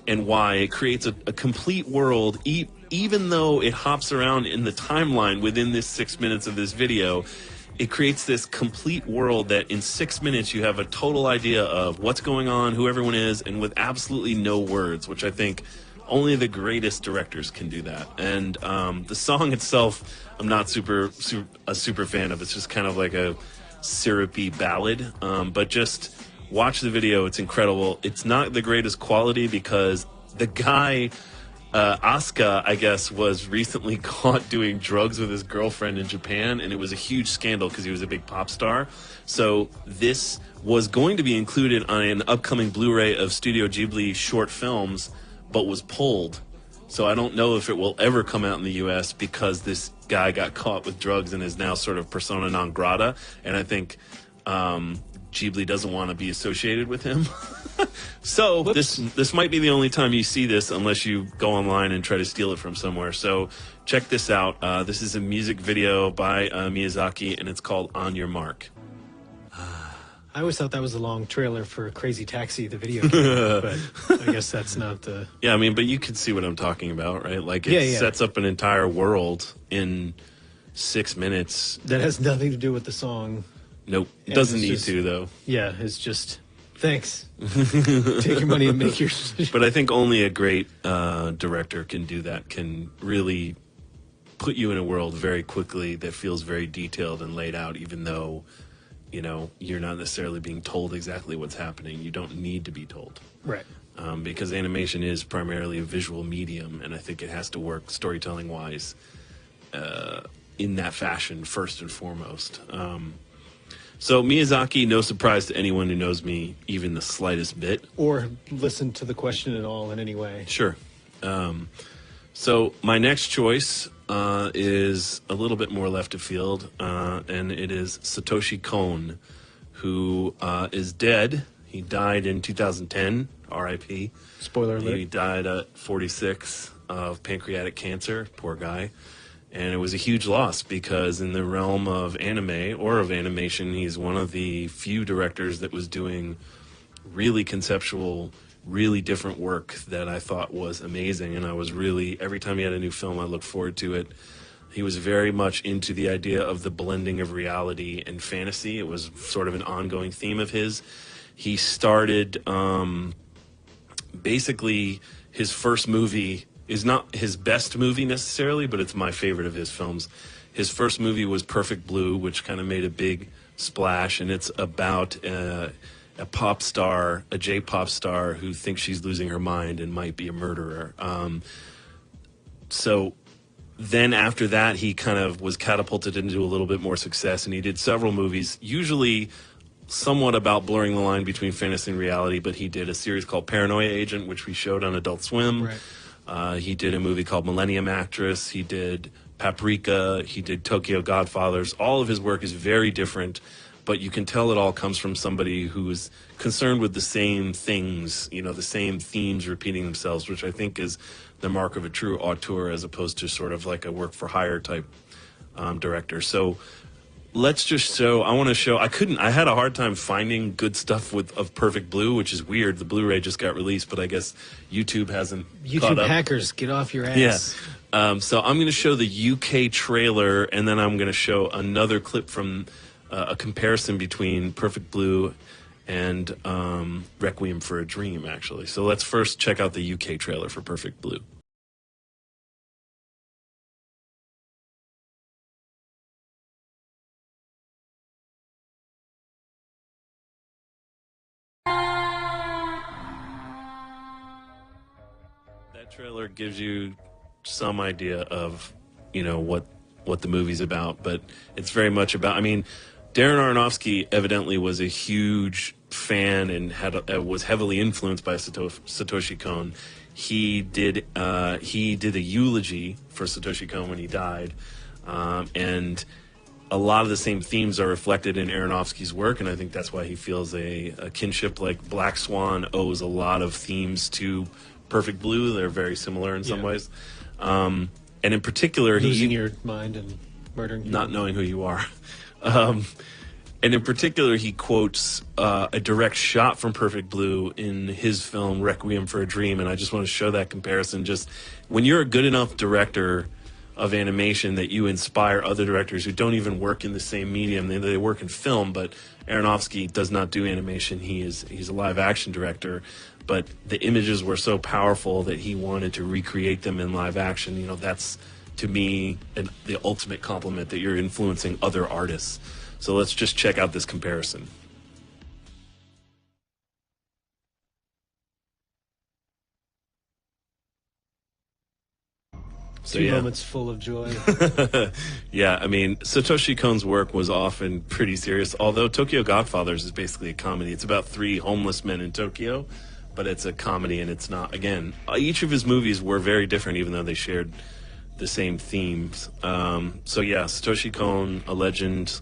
and why. It creates a complete world, even though it hops around in the timeline within this 6 minutes of this video. It creates this complete world that in 6 minutes you have a total idea of what's going on, who everyone is, and with absolutely no words, which I think only the greatest directors can do that. And the song itself, I'm not a super fan of. It's just kind of like a syrupy ballad. But just watch the video. It's incredible. It's not the greatest quality because the guy, Asuka, I guess, was recently caught doing drugs with his girlfriend in Japan, and it was a huge scandal because he was a big pop star. So this was going to be included on an upcoming Blu-ray of Studio Ghibli short films, but was pulled. So I don't know if it will ever come out in the U.S. because this guy got caught with drugs and is now sort of persona non grata, and I think Ghibli doesn't want to be associated with him. So this might be the only time you see this unless you go online and try to steal it from somewhere. So check this out. This is a music video by Miyazaki, and it's called On Your Mark.
I always thought that was a long trailer for Crazy Taxi, the video game, but I guess that's not the...
Yeah, I mean, but you can see what I'm talking about, right? Like, it sets up an entire world in 6 minutes.
That has nothing to do with the song.
Nope. It doesn't need to, though.
Yeah, it's just... Thanks. Take your money and make your...
But I think only a great director can do that, can really put you in a world very quickly that feels very detailed and laid out, even though, you know, you're not necessarily being told exactly what's happening. You don't need to be told.
Right.
Because animation is primarily a visual medium, and I think it has to work storytelling-wise in that fashion, first and foremost. So Miyazaki, no surprise to anyone who knows me even the slightest bit.
Or listen to the question at all in any way.
Sure. So my next choice is a little bit more left of field, and it is Satoshi Kon, who is dead. He died in 2010, R.I.P.
Spoiler alert.
He died at 46 of pancreatic cancer, poor guy. And it was a huge loss because in the realm of anime or of animation, he's one of the few directors that was doing really conceptual, really different work that I thought was amazing. And I was really, every time he had a new film, I looked forward to it. He was very much into the idea of the blending of reality and fantasy. It was sort of an ongoing theme of his. He started, basically, his first movie is not his best movie necessarily, but it's my favorite of his films. His first movie was Perfect Blue, which kind of made a big splash, and it's about a pop star, a J-pop star who thinks she's losing her mind and might be a murderer. So then after that, he kind of was catapulted into a little bit more success, and he did several movies, usually somewhat about blurring the line between fantasy and reality, but he did a series called Paranoia Agent, which we showed on Adult Swim.
Right.
He did a movie called Millennium Actress. He did Paprika. He did Tokyo Godfathers. All of his work is very different, but you can tell it all comes from somebody who is concerned with the same things, you know, the same themes repeating themselves, which I think is the mark of a true auteur as opposed to sort of like a work-for-hire type director. So let's just show, I had a hard time finding good stuff of Perfect Blue, which is weird. The Blu-ray just got released, but I guess YouTube hasn't caught up.
Hackers, get off your ass.
Yeah. So I'm going to show the UK trailer, and then I'm going to show another clip from a comparison between Perfect Blue and Requiem for a Dream, actually. So let's first check out the UK trailer for Perfect Blue. That trailer gives you some idea of, you know, what the movie's about, but it's very much about, I mean, Darren Aronofsky evidently was a huge fan and was heavily influenced by Satoshi Kon. He did a eulogy for Satoshi Kon when he died, and a lot of the same themes are reflected in Aronofsky's work, and I think that's why he feels a kinship. Like Black Swan owes a lot of themes to Perfect Blue. They're very similar in some
Yeah.
ways. And in particular,
Losing your mind and murdering people.
not knowing who you are. And in particular, he quotes a direct shot from Perfect Blue in his film Requiem for a Dream, and I just want to show that comparison. Just when you're a good enough director of animation that you inspire other directors who don't even work in the same medium, they work in film, but Aronofsky does not do animation. He's a live action director, but the images were so powerful that he wanted to recreate them in live action. You know, that's to me the ultimate compliment, that you're influencing other artists. So let's just check out this comparison. So,
Two moments full of joy.
Yeah, I mean, Satoshi Kon's work was often pretty serious, although Tokyo Godfathers is basically a comedy. It's about 3 homeless men in Tokyo, but it's a comedy, and it's not, again, each of his movies were very different, even though they shared the same themes. So yeah, Satoshi Kon, a legend.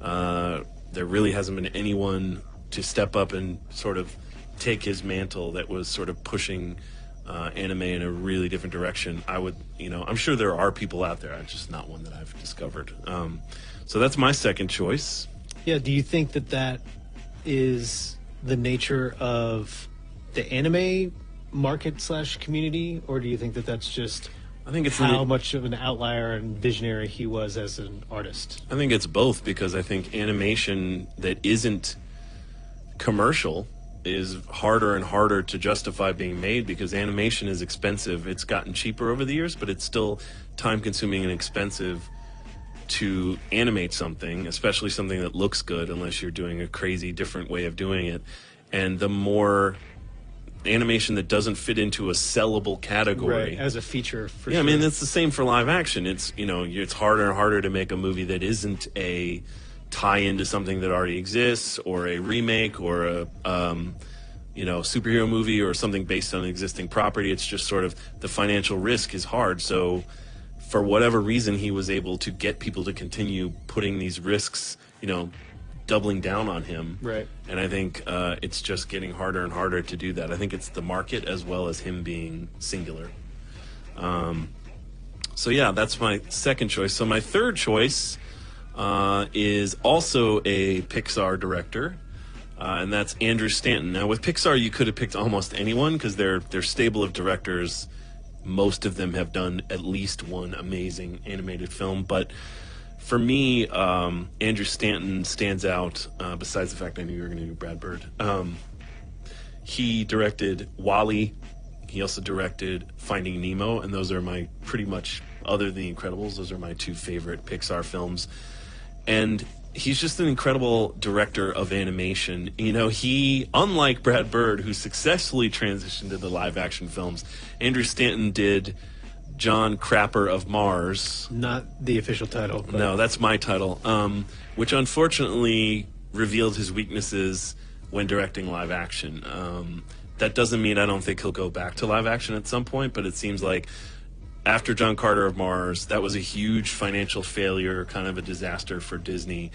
There really hasn't been anyone to step up and sort of take his mantle that was sort of pushing anime in a really different direction. I'm sure there are people out there. I'm just not one that I've discovered. So that's my second choice.
Yeah, do you think that is the nature of the anime market / community, or do you think that's just
I think it's
how much of an outlier and visionary he was as an artist?
I think it's both, because I think animation that isn't commercial is harder and harder to justify being made, because animation is expensive. It's gotten cheaper over the years, but it's still time-consuming and expensive to animate something, especially something that looks good, unless you're doing a crazy different way of doing it. And the more animation that doesn't fit into a sellable category,
Right, as a feature, for
yeah,
sure.
I mean, it's the same for live action. It's, it's harder and harder to make a movie that isn't a tie-in to something that already exists, or a remake, or a superhero movie, or something based on an existing property. It's just sort of the financial risk is hard. So for whatever reason, he was able to get people to continue putting these risks, doubling down on him.
Right.
And I think it's just getting harder and harder to do that. I think it's the market as well as him being singular. So yeah, that's my second choice. So my third choice is also a Pixar director, and that's Andrew Stanton. Now with Pixar, you could have picked almost anyone, because their stable of directors, most of them have done at least one amazing animated film. But for me, Andrew Stanton stands out, besides the fact I knew you were going to do Brad Bird. He directed WALL-E. He also directed Finding Nemo, and those are my, pretty much, other than The Incredibles, those are my 2 favorite Pixar films. And he's just an incredible director of animation. He, unlike Brad Bird, who successfully transitioned to the live-action films, Andrew Stanton did John Crapper of Mars.
Not the official title. But
No, that's my title, which unfortunately revealed his weaknesses when directing live action. That doesn't mean I don't think he'll go back to live action at some point, but it seems like after John Carter of Mars, that was a huge financial failure, kind of a disaster for Disney.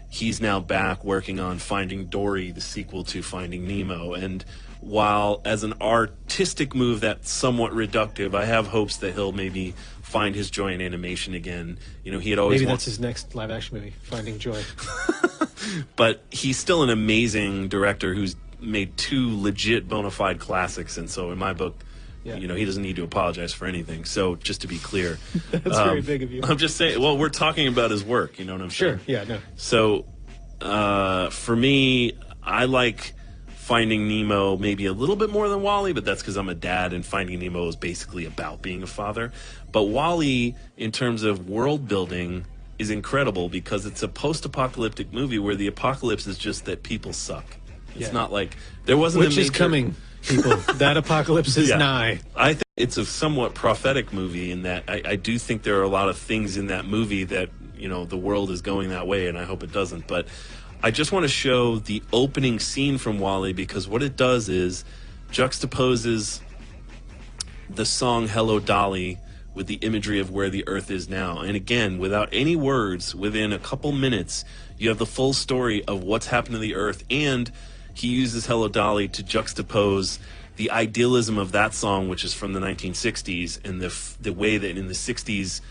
He's now back working on Finding Dory, the sequel to Finding Nemo. And while as an artistic move that's somewhat reductive, I have hopes that he'll maybe find his joy in animation again. He had always
maybe that's his next live action movie, Finding Joy.
But he's still an amazing director who's made 2 legit bona fide classics. And so in my book,
Yeah.
he doesn't need to apologize for anything. So just to be clear,
That's very big of you.
I'm just saying, well, we're talking about his work, you know what I'm saying?
Sure, yeah, no.
So for me, I like Finding Nemo maybe a little bit more than WALL-E, but that's because I'm a dad, and Finding Nemo is basically about being a father. But WALL-E, in terms of world building, is incredible, because it's a post-apocalyptic movie where the apocalypse is just that people suck. It's
Yeah.
not like there wasn't
Which
a
is
major...
coming, people. That apocalypse is
Yeah.
nigh.
I think it's a somewhat prophetic movie in that I do think there are a lot of things in that movie that, the world is going that way, and I hope it doesn't. But I just want to show the opening scene from WALL-E, because what it does is juxtaposes the song Hello Dolly with the imagery of where the Earth is now. And again, without any words, within a couple minutes, you have the full story of what's happened to the Earth, and he uses Hello Dolly to juxtapose the idealism of that song, which is from the 1960s, and the way that in the 60s,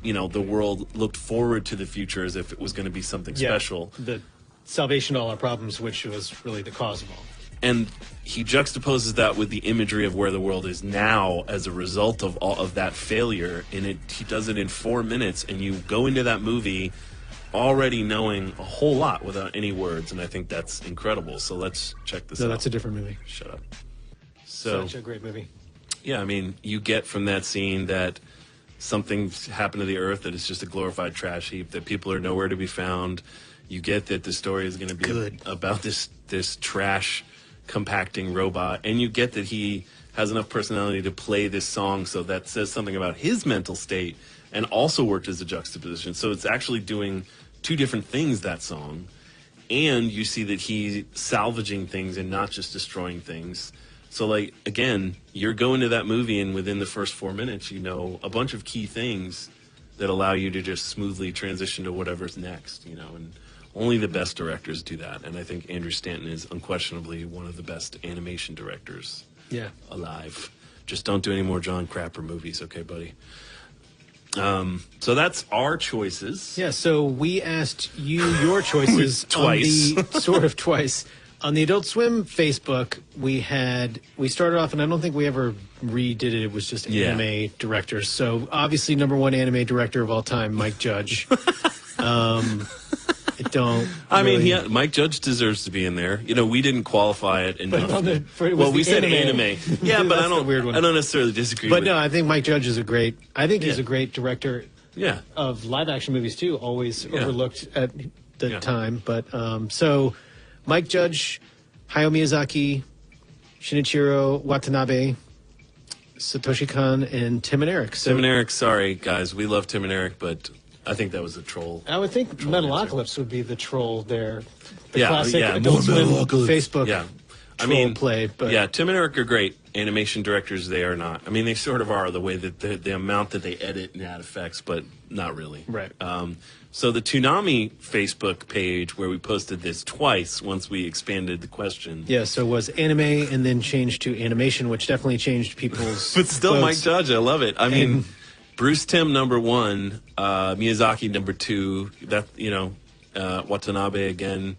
you know, the world looked forward to the future as if it was going to be something special.
The salvation of all our problems, which was really the cause of all.
And he juxtaposes that with the imagery of where the world is now as a result of all of that failure. And he does it in 4 minutes, and you go into that movie already knowing a whole lot without any words, and I think that's incredible. So let's check this out.
No, that's a different movie.
Shut up. So,
such a great movie.
Yeah, I mean, you get from that scene that something's happened to the Earth, that it's just a glorified trash heap, that people are nowhere to be found. You get that the story is going to be about this trash compacting robot, and you get that he has enough personality to play this song, so that says something about his mental state and also worked as a juxtaposition. So it's actually doing two different things, that song, and you see that he's salvaging things and not just destroying things. So, like, again, you're going to that movie, and within the first 4 minutes, you know a bunch of key things that allow you to just smoothly transition to whatever's next, you know, and only the best directors do that. And I think Andrew Stanton is unquestionably one of the best animation directors alive. Just don't do any more John Crapper movies, okay, buddy? So that's our choices.
Yeah, so we asked you your choices
twice.
Sort of twice. On the Adult Swim Facebook, we started off, and I don't think we ever redid it. It was just anime directors. So obviously, #1 anime director of all time, Mike Judge.
Mike Judge deserves to be in there. You know, we didn't qualify it enough. We said anime. Yeah, but I don't necessarily disagree.
But no, I think Mike Judge is a great. I think he's a great director.
Yeah.
Of live action movies too. Always overlooked at the time. But so, Mike Judge, Hayao Miyazaki, Shinichiro Watanabe, Satoshi Kon, and Tim and Eric. So,
Tim and Eric, sorry guys, we love Tim and Eric, but I think that was a troll.
I would think Metalocalypse would be the troll there. The classic Adult Swim Facebook troll play. But
Tim and Eric are great animation directors. They are not. I mean, they sort of are, the way that the amount that they edit and add effects, but not really.
Right.
So the Toonami Facebook page, where we posted this twice once we expanded the question.
Yeah, so it was anime and then changed to animation, which definitely changed people's
But still
votes.
Mike Judge, I love it. I mean, Bruce Timm #1, Miyazaki #2, Watanabe again.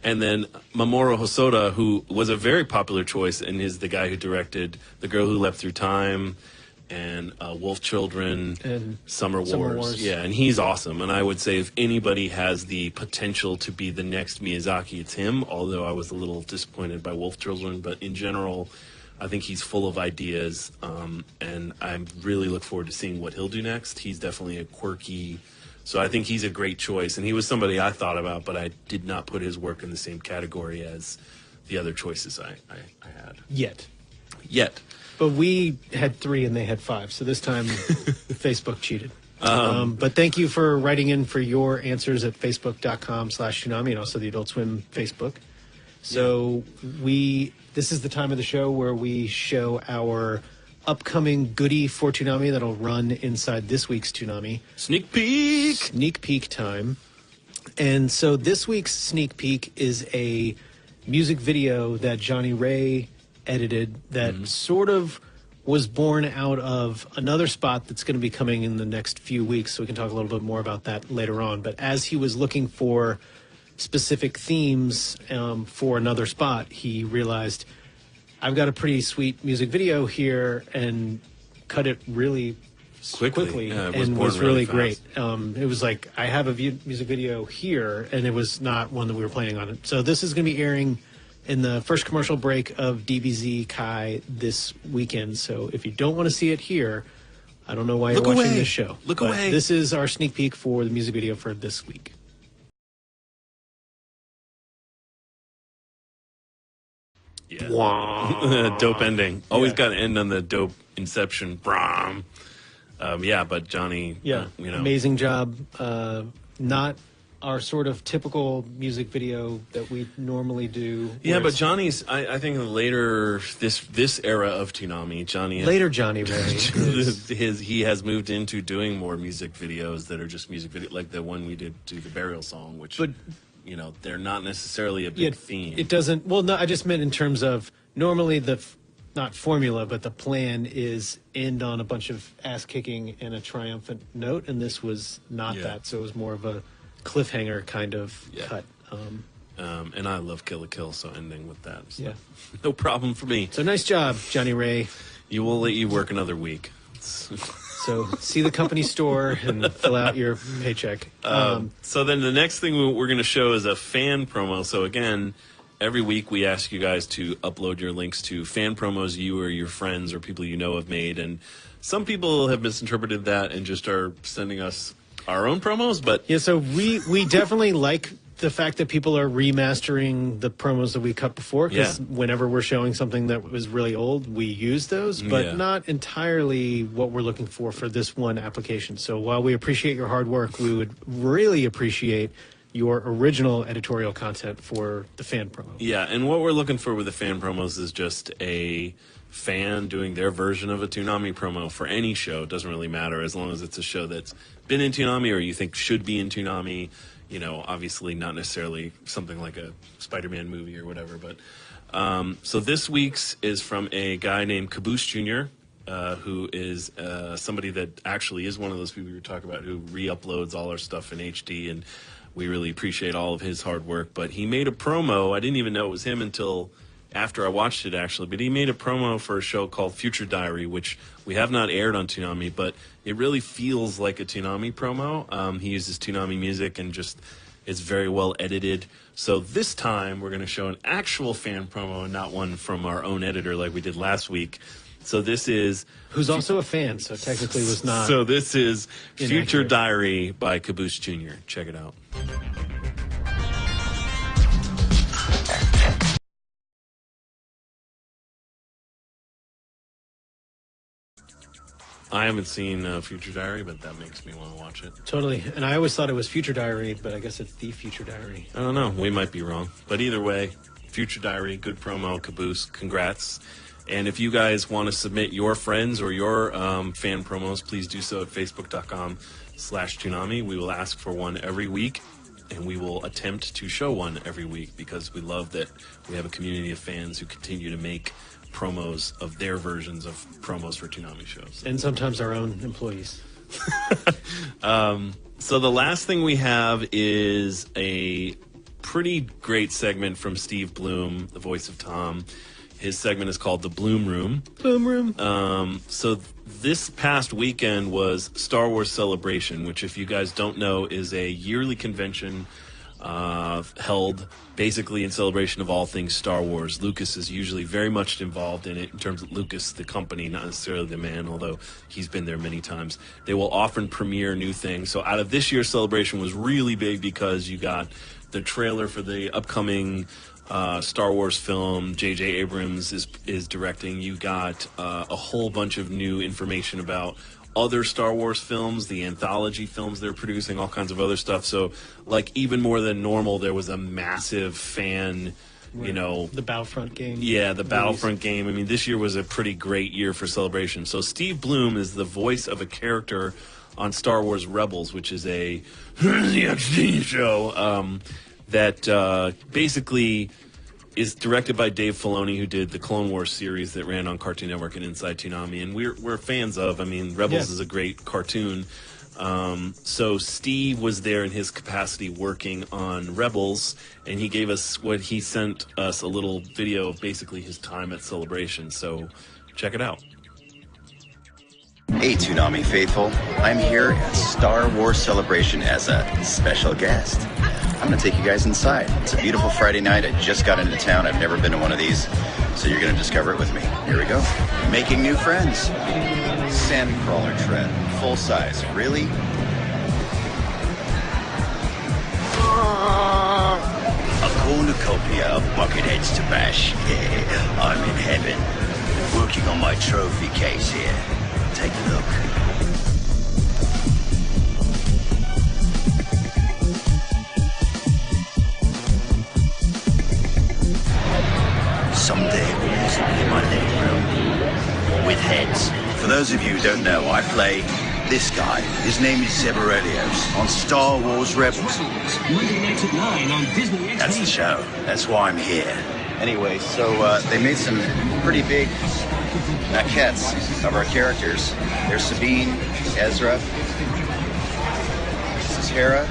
And then Mamoru Hosoda, who was a very popular choice and is the guy who directed The Girl Who Leapt Through Time and Wolf Children
and
Summer Wars. Yeah, and he's awesome. And I would say if anybody has the potential to be the next Miyazaki, it's him, although I was a little disappointed by Wolf Children. But in general, I think he's full of ideas, and I really look forward to seeing what he'll do next. He's definitely a quirky... So I think he's a great choice, and he was somebody I thought about, but I did not put his work in the same category as the other choices I had.
Yet.
But
we had 3 and they had 5, so this time Facebook cheated. But thank you for writing in for your answers at facebook.com/Toonami and also the Adult Swim Facebook. So this is the time of the show where we show our upcoming goodie for Toonami that'll run inside this week's Toonami.
Sneak peek!
Sneak peek time. And so this week's sneak peek is a music video that Johnny Ray edited that sort of was born out of another spot that's going to be coming in the next few weeks, so we can talk a little bit more about that later on. But as he was looking for specific themes for another spot, he realized, I've got a pretty sweet music video here, and cut it really quickly and was really great. It was like, I have a music video here, and it was not one that we were planning on. So this is going to be airing in the first commercial break of DBZ Kai this weekend. So if you don't want to see it here, I don't know why you're watching this show.
Look away.
This is our sneak peek for the music video for this week.
Yeah. Dope ending. Always got to end on the dope inception. Brom. But Johnny,
amazing job. Not our sort of typical music video that we normally do.
Yeah, but Johnny's, I think later, this era of Toonami, Johnny Ray, he has moved into doing more music videos that are just music video, like the one we did to the Burial Song, which, they're not necessarily a big theme.
It doesn't, well, no, I just meant in terms of, normally not formula, but the plan is end on a bunch of ass kicking and a triumphant note, and this was not that. So it was more of a cliffhanger kind of cut.
And I love Kill la Kill, so ending with that. So
Yeah.
no problem for me.
So nice job, Johnny Ray.
You will let you work another week.
So see the company store and fill out your paycheck.
So then the next thing we're going to show is a fan promo. So again, every week we ask you guys to upload your links to fan promos you or your friends or people you know have made. And some people have misinterpreted that and just are sending us our own promos. But
yeah, so we definitely like the fact that people are remastering the promos that we cut before, because whenever we're showing something that was really old, we use those, but not entirely what we're looking for this one application. So while we appreciate your hard work, we would really appreciate your original editorial content for the fan promo.
Yeah, and what we're looking for with the fan promos is just a fan doing their version of a Toonami promo for any show. It doesn't really matter, as long as it's a show that's been in Toonami or you think should be in Toonami. You know, obviously not necessarily something like a Spider-Man movie or whatever. But so this week's is from a guy named Caboose Jr., who is somebody that actually is one of those people we were talking about who re-uploads all our stuff in HD, and we really appreciate all of his hard work. But he made a promo. I didn't even know it was him until after I watched it, actually. But he made a promo for a show called Future Diary, which we have not aired on Toonami, but it really feels like a Toonami promo. He uses Toonami music and just it's very well edited. So this time we're going to show an actual fan promo and not one from our own editor like we did last week. So this is...
Who's also a fan, so technically was not...
So this is
inaccurate.
Future Diary by Caboose Jr. Check it out. I haven't seen Future Diary, but that makes me want to watch it.
Totally. And I always thought it was Future Diary, but I guess it's The Future Diary.
I don't know. We might be wrong. But either way, Future Diary, good promo, Caboose, congrats. And if you guys want to submit your friends or your fan promos, please do so at facebook.com/Toonami. We will ask for one every week, and we will attempt to show one every week because we love that we have a community of fans who continue to make promos of their versions of promos for Toonami shows.
And sometimes our own employees.
So the last thing we have is a pretty great segment from Steve Bloom, the voice of Tom. His segment is called The Bloom Room.
Bloom Room.
So this past weekend was Star Wars Celebration, which, if you guys don't know, is a yearly convention held basically in celebration of all things Star Wars. Lucas is usually very much involved in it in terms of Lucas, the company, not necessarily the man, although he's been there many times. They will often premiere new things. So out of this year's celebration was really big because you got the trailer for the upcoming Star Wars film J.J. Abrams is directing. You got a whole bunch of new information about other Star Wars films, the anthology films they're producing, all kinds of other stuff. So, like, even more than normal, there was a massive fan, you know...
The Battlefront game.
Yeah, the Battlefront game. I mean, this year was a pretty great year for celebration. So Steve Bloom is the voice of a character on Star Wars Rebels, which is a XD show that basically is directed by Dave Filoni, who did the Clone Wars series that ran on Cartoon Network and Inside Toonami, and we're fans of. I mean, Rebels is a great cartoon. So Steve was there in his capacity working on Rebels, and he gave us he sent us a little video of basically his time at Celebration. So check it out.
Hey, Toonami faithful. I'm here at Star Wars Celebration as a special guest. I'm going to take you guys inside. It's a beautiful Friday night. I just got into town. I've never been to one of these, so you're going to discover it with me. Here we go. Making new friends. Sandcrawler tread. Full size. Really? A cornucopia of bucketheads to bash. Yeah, I'm in heaven. Working on my trophy case here. Take a look. Someday we'll be in my living room with heads. For those of you who don't know, I play this guy. His name is Zeb Aurelios on Star Wars Rebels.
Monday nights at 9 on Disney XD.
That's the show. That's why I'm here. Anyway, so they made some pretty big maquettes of our characters. There's Sabine, Ezra. This is Hera.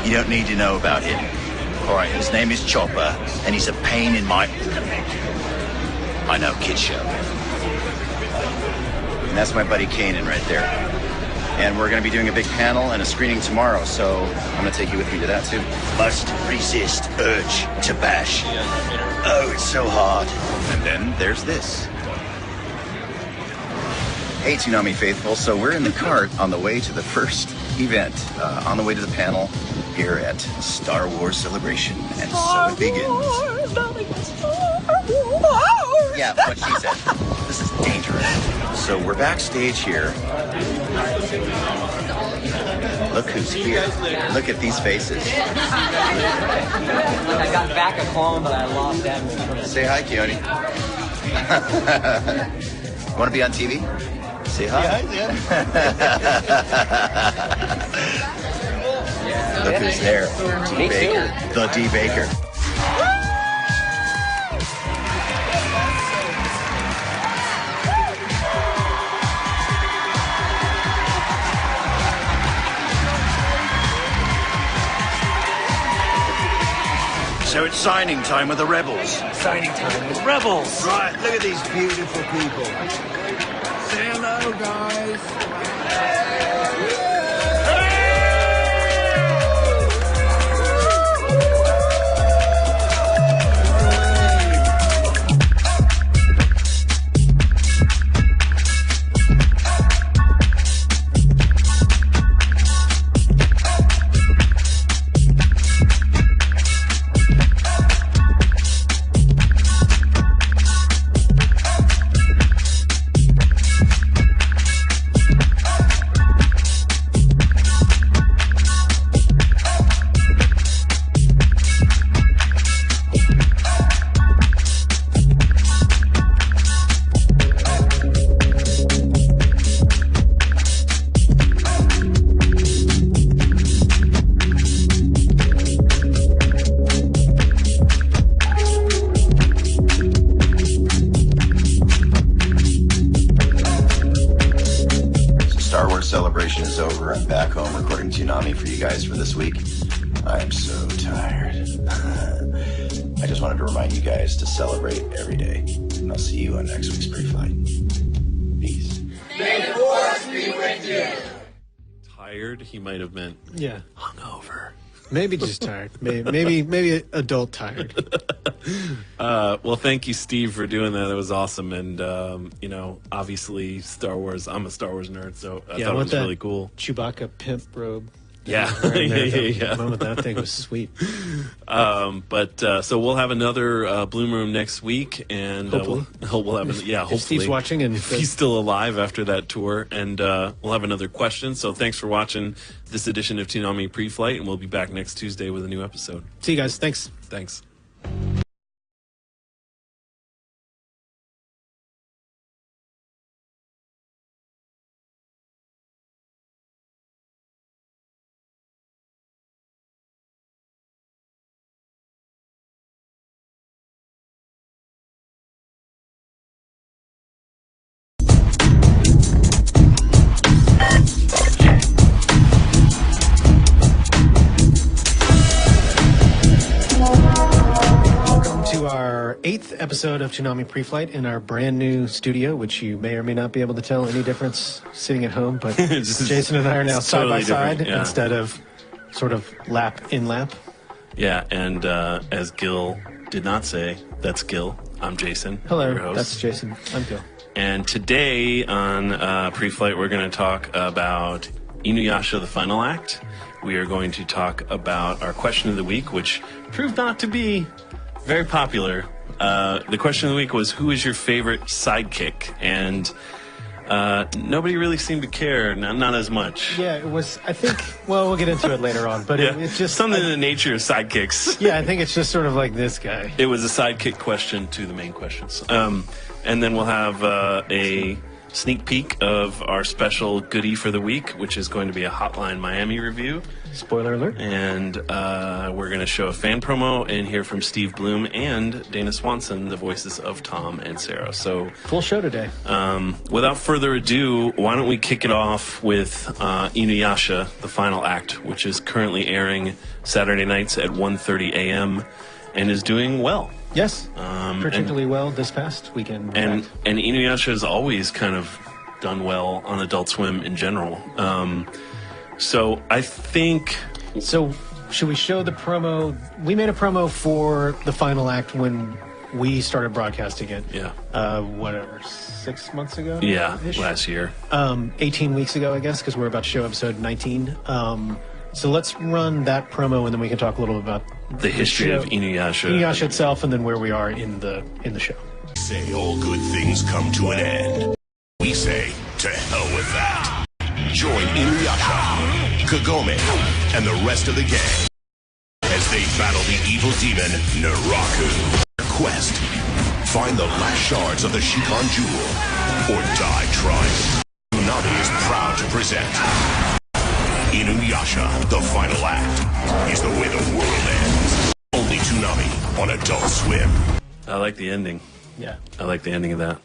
You don't need to know about him. All right, his name is Chopper, and he's a pain in my... I know, kid show. And that's my buddy Kanan right there. And we're going to be doing a big panel and a screening tomorrow, so I'm going to take you with me to that too. Must resist urge to bash. Oh, it's so hard. And then there's this. Hey, Toonami faithful. So we're in the cart on the way to the first event, on the way to the panel here at Star Wars Celebration. And so it begins. Yeah, what she said. This is dangerous. So we're backstage here. Look who's here. Look at these faces.
I got back a clone, but I lost that.
Say hi, Keone. Want to be on TV? Say hi. Look who's there. D. Baker. The D. Baker. So it's signing time with the Rebels.
Signing time with Rebels.
Right, look at these beautiful people.
Say hello, guys.
Celebration is over. I'm back home recording Toonami for you guys for this week. I am so tired. I just wanted to remind you guys to celebrate every day. And I'll see you on next week's Preflight. Peace.
May the Force be with you.
Tired, he might have meant hungover.
Maybe just tired. Maybe adult tired.
Well, thank you, Steve, for doing that. That was awesome. And, obviously Star Wars, I'm a Star Wars nerd, so I thought it was really cool.
Chewbacca pimp robe.
Yeah.
The moment that thing was sweet.
So we'll have another Bloom Room next week, and
hopefully.
we'll have hopefully.
If Steve's watching, and
if he's still alive after that tour, and we'll have another question. So thanks for watching this edition of Toonami Preflight, and we'll be back next Tuesday with a new episode.
See you guys. Thanks.
Thanks.
Our 8th episode of Toonami Preflight in our brand new studio, which you may or may not be able to tell any difference sitting at home, but Jason and I are now side by side instead of sort of lap in lap.
Yeah, and as Gil did not say, that's Gil. I'm Jason.
Hello, that's Jason. I'm Gil.
And today on Preflight, we're going to talk about Inuyasha, the final act. We are going to talk about our question of the week, which proved not to be very popular. The question of the week was, who is your favorite sidekick? And nobody really seemed to care, not as much.
Yeah, it was, I think, well, we'll get into it later on, but it's just...
Something in the nature of sidekicks.
Yeah, I think it's just sort of like this guy.
It was a sidekick question to the main questions. And then we'll have a sneak peek of our special goodie for the week, which is going to be a Hotline Miami review.
Spoiler alert.
And we're going to show a fan promo and hear from Steve Bloom and Dana Swanson, the voices of Tom and Sarah. So
full show today.
Without further ado, why don't we kick it off with Inuyasha, the final act, which is currently airing Saturday nights at 1:30 a.m. and is doing well.
Yes, particularly well this past weekend.
And Inuyasha has always kind of done well on Adult Swim in general. So I think...
So should we show the promo? We made a promo for the final act when we started broadcasting it.
Yeah.
Whatever, 6 months ago?
Yeah, last year.
18 weeks ago, I guess, because we're about to show episode 19. So let's run that promo, and then we can talk a little bit about
the history of Inuyasha.
Inuyasha itself, and then where we are in the show.
Say all good things come to an end. We say, to hell with that. Join Inuyasha, Kagome, and the rest of the gang as they battle the evil demon, Naraku. Quest, find the last shards of the Shikon Jewel, or die trying. Toonami is proud to present Inuyasha, the final act, is the way the world ends. Only Toonami on Adult Swim.
I like the ending.
Yeah.
I like the ending of that.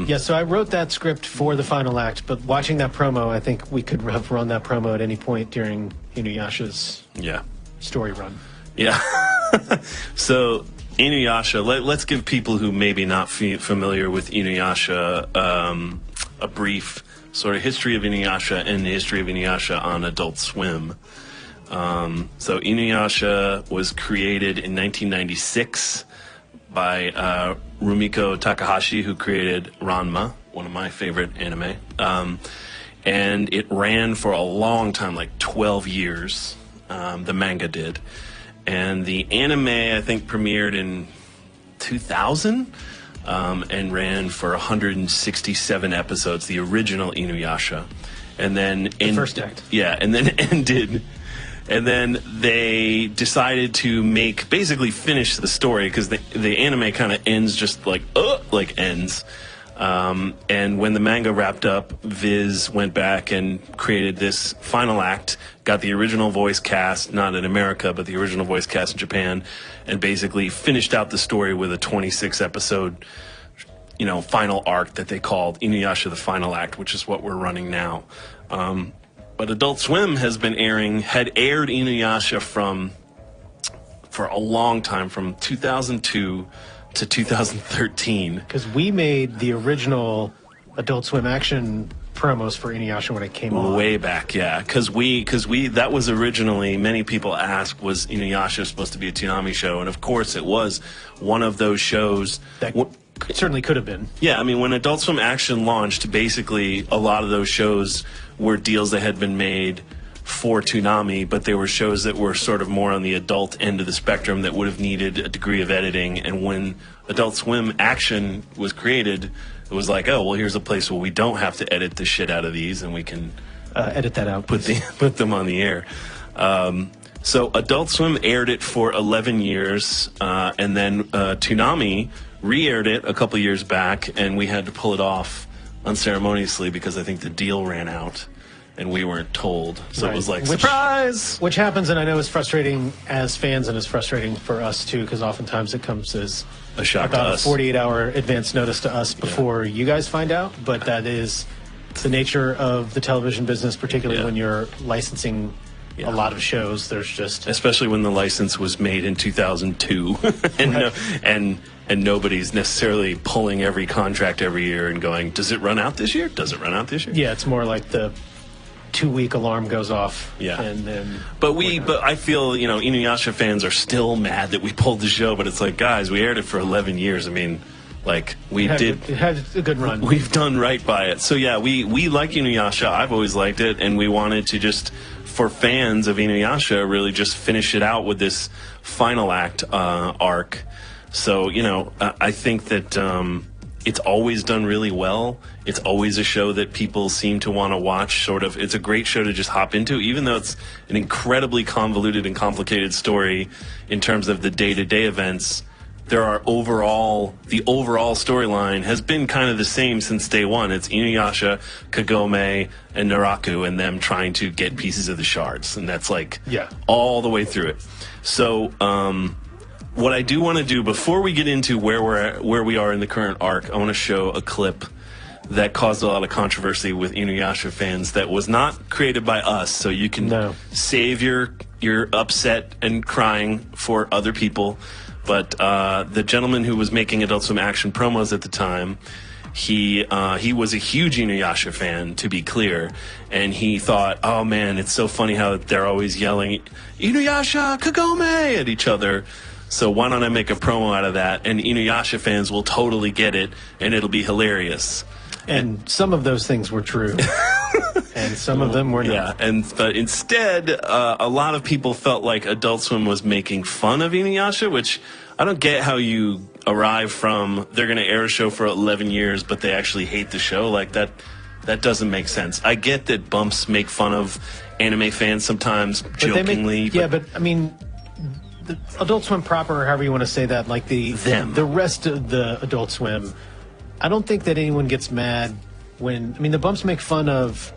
Yeah, so I wrote that script for the final act, but watching that promo, I think we could have run that promo at any point during Inuyasha's story run.
Yeah. So Inuyasha, let's give people who may be not familiar with Inuyasha a brief sort of history of Inuyasha and the history of Inuyasha on Adult Swim. So Inuyasha was created in 1996 by Rumiko Takahashi, who created Ranma, one of my favorite anime. And it ran for a long time, like 12 years. The manga did. And the anime, I think, premiered in 2000 and ran for 167 episodes, the original Inuyasha. And then...
The first act.
Yeah, and then ended... And then they decided to basically finish the story, because the anime kind of ends just like ends. And when the manga wrapped up, Viz went back and created this final act, got the original voice cast, not in America, but the original voice cast in Japan, and basically finished out the story with a 26-episode, final arc that they called Inuyasha the Final Act, which is what we're running now. But Adult Swim had aired Inuyasha for a long time, from 2002 to 2013.
Because we made the original Adult Swim action promos for Inuyasha when it came on.
Way back, yeah. Because that was originally, many people asked, was Inuyasha supposed to be a Toonami show? And of course it was one of those shows
that certainly could have been.
Yeah, I mean, when Adult Swim Action launched, basically a lot of those shows were deals that had been made for Toonami, but they were shows that were sort of more on the adult end of the spectrum that would have needed a degree of editing. And when Adult Swim Action was created, it was like, oh, well, here's a place where we don't have to edit the shit out of these, and we can
edit that out,
put them on the air. So Adult Swim aired it for 11 years, and then Toonami re-aired it a couple years back, and we had to pull it off unceremoniously because I think the deal ran out and we weren't told. So It was like, surprise!
Which happens, and I know is frustrating as fans and is frustrating for us too, because oftentimes it comes as
a shock
about
to us.
a 48-hour advance notice to us before you guys find out, but that is the nature of the television business, particularly when you're licensing a lot of shows. There's just...
Especially when the license was made in 2002 and nobody's necessarily pulling every contract every year and going, does it run out this year? Does it run out this year?
Yeah, it's more like the 2-week alarm goes off.
Yeah.
And then...
But I feel, Inuyasha fans are still mad that we pulled the show, but it's like, guys, we aired it for 11 years. I mean, like, it
had a good run.
We've done right by it. So yeah, we like Inuyasha. I've always liked it, and we wanted to just, for fans of Inuyasha, really just finish it out with this final act arc. So, I think that it's always done really well. It's always a show that people seem to want to watch, sort of. It's a great show to just hop into, even though it's an incredibly convoluted and complicated story in terms of the day-to-day events. the overall storyline has been kind of the same since day one. It's Inuyasha, Kagome, and Naraku, and them trying to get pieces of the shards, and that's like all the way through it. So what I do want to do before we get into where we are in the current arc, I want to show a clip that caused a lot of controversy with Inuyasha fans that was not created by us, so you can save your upset and crying for other people. But the gentleman who was making Adult Swim action promos at the time, he was a huge Inuyasha fan, to be clear, and he thought, oh man, it's so funny how they're always yelling Inuyasha, Kagome at each other. So why don't I make a promo out of that, and Inuyasha fans will totally get it, and it'll be hilarious.
And some of those things were true, and some of them were not.
Yeah, but instead, a lot of people felt like Adult Swim was making fun of Inuyasha, which I don't get how you arrive from, they're going to air a show for 11 years, but they actually hate the show. Like, that doesn't make sense. I get that bumps make fun of anime fans sometimes, jokingly.
But I mean, the Adult Swim proper, or however you want to say that, like the rest of the Adult Swim, I don't think that anyone gets mad when, I mean, the bumps make fun of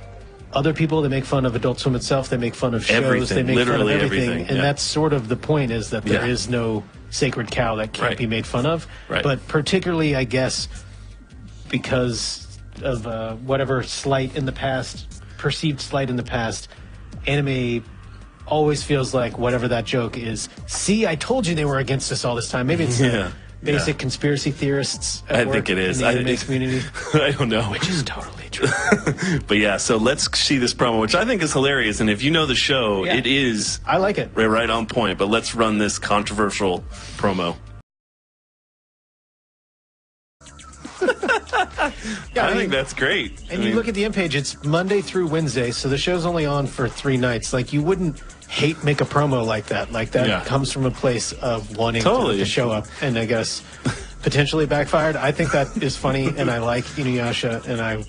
other people, they make fun of Adult Swim itself, they make fun of shows, they make
literally
fun of everything. And
yeah.
that's sort of the point, is that there is no sacred cow that can't be made fun of.
Right.
But particularly, I guess, because of whatever slight in the past, perceived slight in the past, anime always feels like whatever that joke is, see, I told you they were against us all this time. Maybe it's basic conspiracy theorists at work
think it is.
in the anime community.
I don't know.
Which is totally true.
But yeah, so let's see this promo, which I think is hilarious. And if you know the show, it is...
I like it.
Right on point. But let's run this controversial promo. I think that's great.
And you look at the end page, it's Monday through Wednesday, so the show's only on for 3 nights. Like, you wouldn't make a promo like that. Like, that comes from a place of wanting to show up, and I guess potentially backfired. I think that is funny, and I like Inuyasha, and I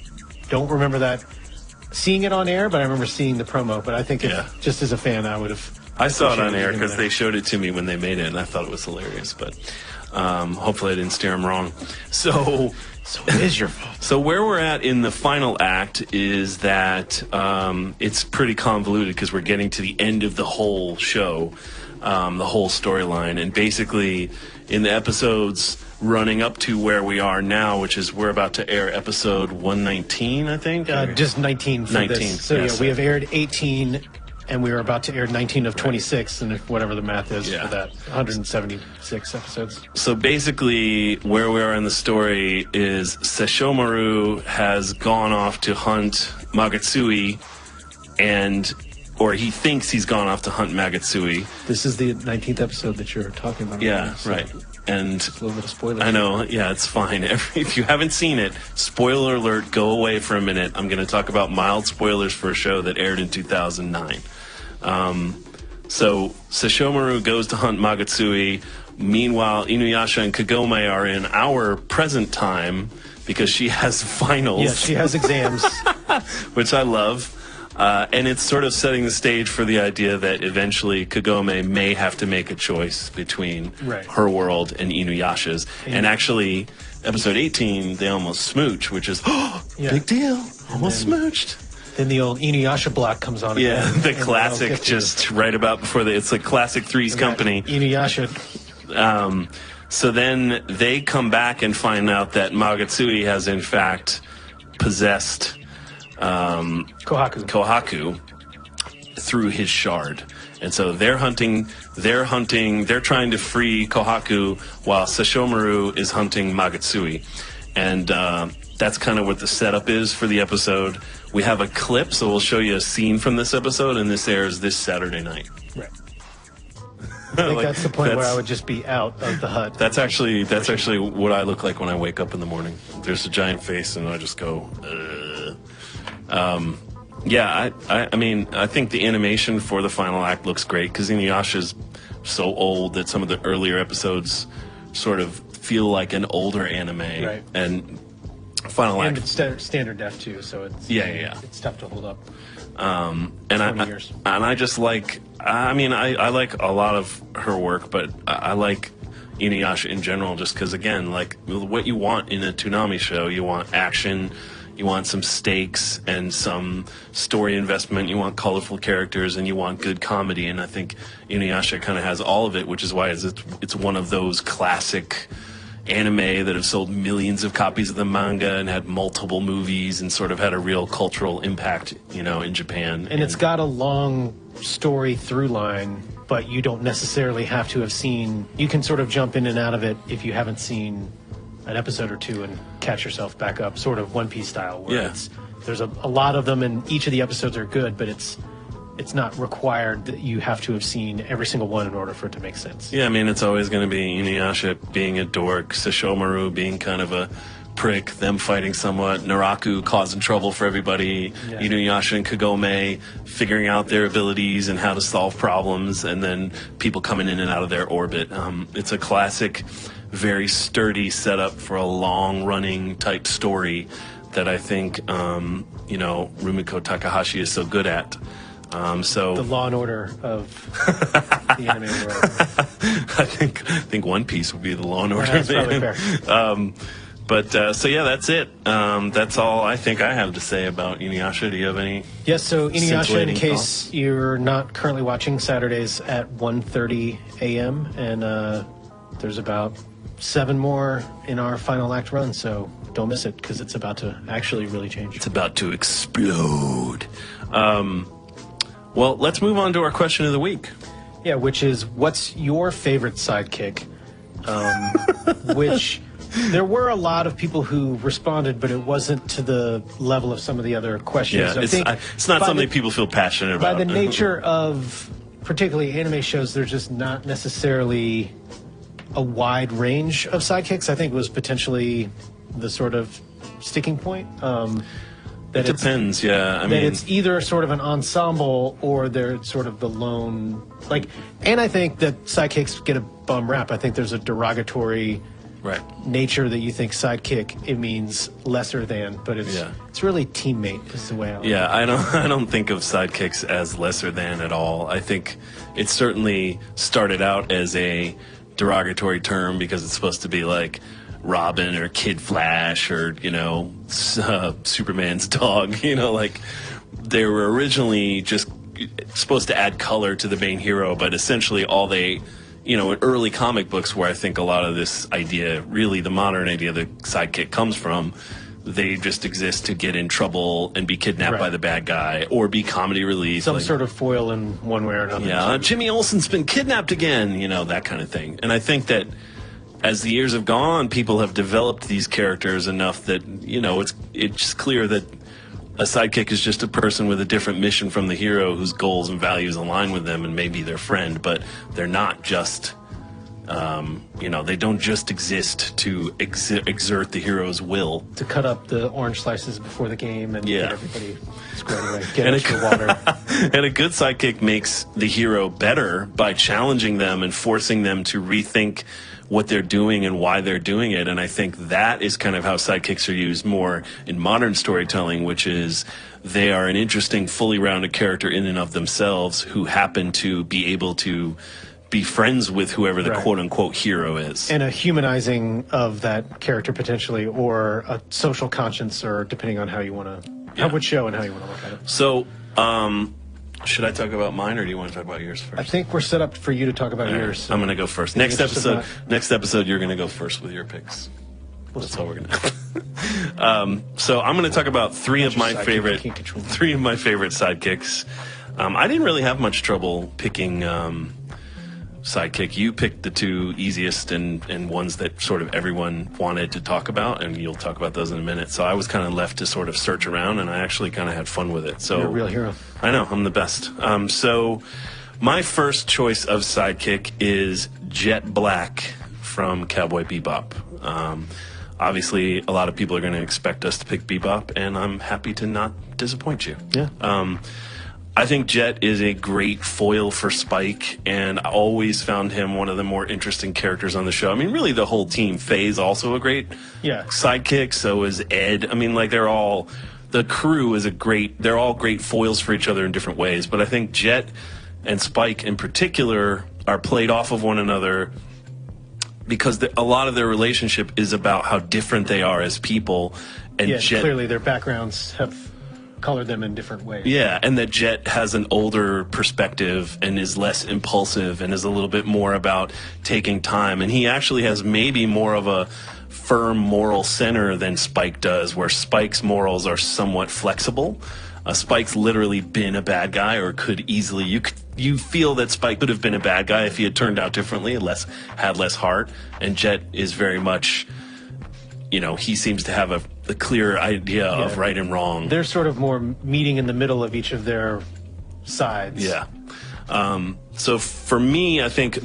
don't remember seeing it on air, but I remember seeing the promo. But I think just as a fan, I would have...
I saw it on air because they showed it to me when they made it, and I thought it was hilarious. But hopefully I didn't steer them wrong. So
it is your fault.
So where we're at in the final act is that it's pretty convoluted because we're getting to the end of the whole show, the whole storyline. And basically, in the episodes running up to where we are now, which is we're about to air episode 119, I think?
Just 19 for
19.
this. So we have aired 18, and we were about to air 19 of 26, and whatever the math is for that, 176 episodes.
So basically, where we are in the story is Sesshomaru has gone off to hunt Magatsuhi, or he thinks he's gone off to hunt Magatsuhi.
This is the 19th episode that you're talking about.
Yeah, right. And
a little bit of spoiler.
I know, it's fine. If you haven't seen it, spoiler alert, go away for a minute. I'm going to talk about mild spoilers for a show that aired in 2009. So Sesshomaru goes to hunt Magatsuhi. Meanwhile, Inuyasha and Kagome are in our present time because she has finals.
Yes, she has exams.
Which I love. And it's sort of setting the stage for the idea that eventually Kagome may have to make a choice between her world and Inuyasha's. And actually, episode 18, they almost smooch, which is, big deal, almost smooched.
Then the old Inuyasha block comes on again.
Yeah, the classic, just right about before it's like classic Three's Company.
Inuyasha.
So then they come back and find out that Magatsuhi has in fact possessed Kohaku through his shard. And so they're trying to free Kohaku while Sesshomaru is hunting Magatsuhi. And that's kind of what the setup is for the episode. We have a clip, so we'll show you a scene from this episode, and this airs this Saturday night.
Right. I think that's the point where I would just be out of the hut.
That's actually what I look like when I wake up in the morning. There's a giant face, and I just go, I mean, I think the animation for the final act looks great because Inuyasha's so old that some of the earlier episodes sort of feel like an older anime.
Right.
And final act.
And it's standard def too, so it's it's tough to hold up.
And
20 years.
I just like, I mean, I like a lot of her work, but I like Inuyasha in general, just because, again, like, what you want in a Toonami show, you want action, you want some stakes and some story investment, you want colorful characters, and you want good comedy, and I think Inuyasha kind of has all of it, which is why it's one of those classic anime that have sold millions of copies of the manga and had multiple movies and sort of had a real cultural impact, you know, in Japan.
And it's got a long story through line, but you don't necessarily have to have seen, you can sort of jump in and out of it if you haven't seen an episode or two and catch yourself back up, sort of One Piece style, where there's a lot of them and each of the episodes are good, but it's not required that you have to have seen every single one in order for it to make sense.
Yeah, I mean, it's always going to be Inuyasha being a dork, Sesshomaru being kind of a prick, them fighting somewhat, Naraku causing trouble for everybody, Inuyasha and Kagome figuring out their abilities and how to solve problems, and then people coming in and out of their orbit. It's a classic, very sturdy setup for a long-running type story that I think, you know, Rumiko Takahashi is so good at. So
the Law and Order of the anime world.
I think One Piece would be the Law and Order.
That's probably fair.
So yeah, that's it. That's all I think I have to say about Inuyasha. Do you have any?
Yes. So Inuyasha, in case
thoughts?
you're not currently watching, Saturdays at 1:30 a.m. and there's about 7 more in our final act run. So don't miss it because it's about to actually really change.
It's about to explode. Well, let's move on to our question of the week.
Yeah, which is, what's your favorite sidekick? Which there were a lot of people who responded, but it wasn't to the level of some of the other questions.
Yeah, it's not something people feel passionate about.
By the nature of particularly anime shows, there's just not necessarily a wide range of sidekicks. I think it was potentially the sort of sticking point.
It depends, yeah. I mean,
it's either sort of an ensemble or they're sort of the lone, like, and I think that sidekicks get a bum rap. I think there's a derogatory nature that you think sidekick, it means lesser than, but it's really teammate is the way I look at it.
I don't think of sidekicks as lesser than at all. I think it certainly started out as a derogatory term because it's supposed to be like Robin or Kid Flash or, you know, Superman's dog, you know, like they were originally just supposed to add color to the main hero, but essentially all they, you know, in early comic books where I think a lot of this idea, really the modern idea of the sidekick comes from, they just exist to get in trouble and be kidnapped by the bad guy or be comedy relief.
Some sort of foil in one way or another.
Yeah, Jimmy Olsen's been kidnapped again, you know, that kind of thing. And I think that as the years have gone on, people have developed these characters enough that, you know, it's clear that a sidekick is just a person with a different mission from the hero whose goals and values align with them and maybe their friend, but they're not just, you know, they don't just exist to exert the hero's will.
To cut up the orange slices before the game and get everybody squared away, get extra water.
And a good sidekick makes the hero better by challenging them and forcing them to rethink what they're doing and why they're doing it. And I think that is kind of how sidekicks are used more in modern storytelling, which is they are an interesting, fully rounded character in and of themselves who happen to be able to be friends with whoever the quote-unquote hero is.
And a humanizing of that character potentially, or a social conscience, or depending on how you want to, which show and how you want to look at it.
So, should I talk about mine, or do you want to talk about yours first?
I think we're set up for you to talk about yours. So
I'm going to go first. Next episode, you're going to go first with your picks. That's how we're going to. So I'm going to talk about three of my favorite sidekicks. I didn't really have much trouble picking sidekick. You picked the two easiest and ones that sort of everyone wanted to talk about, and you'll talk about those in a minute. So I was kind of left to sort of search around, and I actually kind of had fun with it. So
you're a real hero.
I know, I'm the best. So my first choice of sidekick is Jet Black from Cowboy Bebop. Obviously, a lot of people are going to expect us to pick Bebop, and I'm happy to not disappoint you.
Yeah.
I think Jet is a great foil for Spike, and I always found him one of the more interesting characters on the show. I mean, really, the whole team. Faye's also a great sidekick, so is Ed. I mean, like, the crew is they're all great foils for each other in different ways, but I think Jet and Spike in particular are played off of one another because a lot of their relationship is about how different they are as people. And
Yeah,
Jet,
clearly their backgrounds have colored them in different ways.
yeah, and that Jet has an older perspective and is less impulsive and is a little bit more about taking time. And he actually has maybe more of a firm moral center than Spike does, where Spike's morals are somewhat flexible. Spike's literally been a bad guy, or could easily, you feel that Spike could have been a bad guy if he had turned out differently, had less heart. And Jet is very much, you know, he seems to have a clear idea of right and wrong.
They're sort of more meeting in the middle of each of their sides.
Yeah. So for me, I think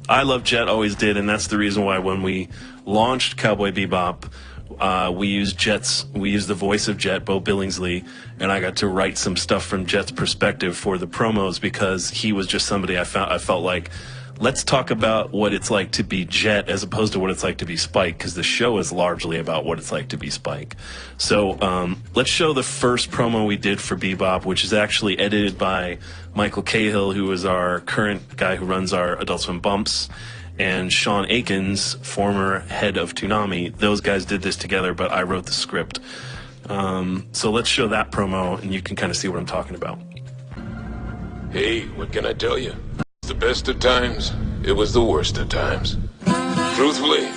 I Love Jet always did, and that's the reason why when we launched Cowboy Bebop, we used the voice of Jet, Bo Billingsley, and I got to write some stuff from Jet's perspective for the promos, because he was just somebody I felt like, let's talk about what it's like to be Jet as opposed to what it's like to be Spike, because the show is largely about what it's like to be Spike. So let's show the first promo we did for Bebop, which is actually edited by Michael Cahill, who is our current guy who runs our Adult Swim Bumps, and Sean Akins, former head of Toonami. Those guys did this together, but I wrote the script. So let's show that promo, and you can kind of see what I'm talking about.
Hey, what can I tell you? The best of times, it was the worst of times. Truthfully,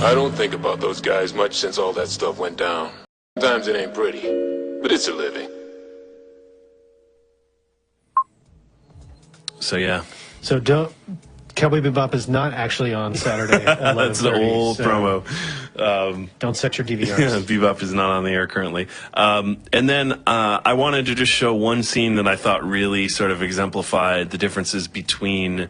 I don't think about those guys much since all that stuff went down. Sometimes it ain't pretty, but it's a living.
So yeah.
So Cowboy Bebop is not actually on Saturday at 11:30.
That's an old promo.
Don't set your DVRs.
Yeah, Bebop is not on the air currently. And then I wanted to just show one scene that I thought really sort of exemplified the differences between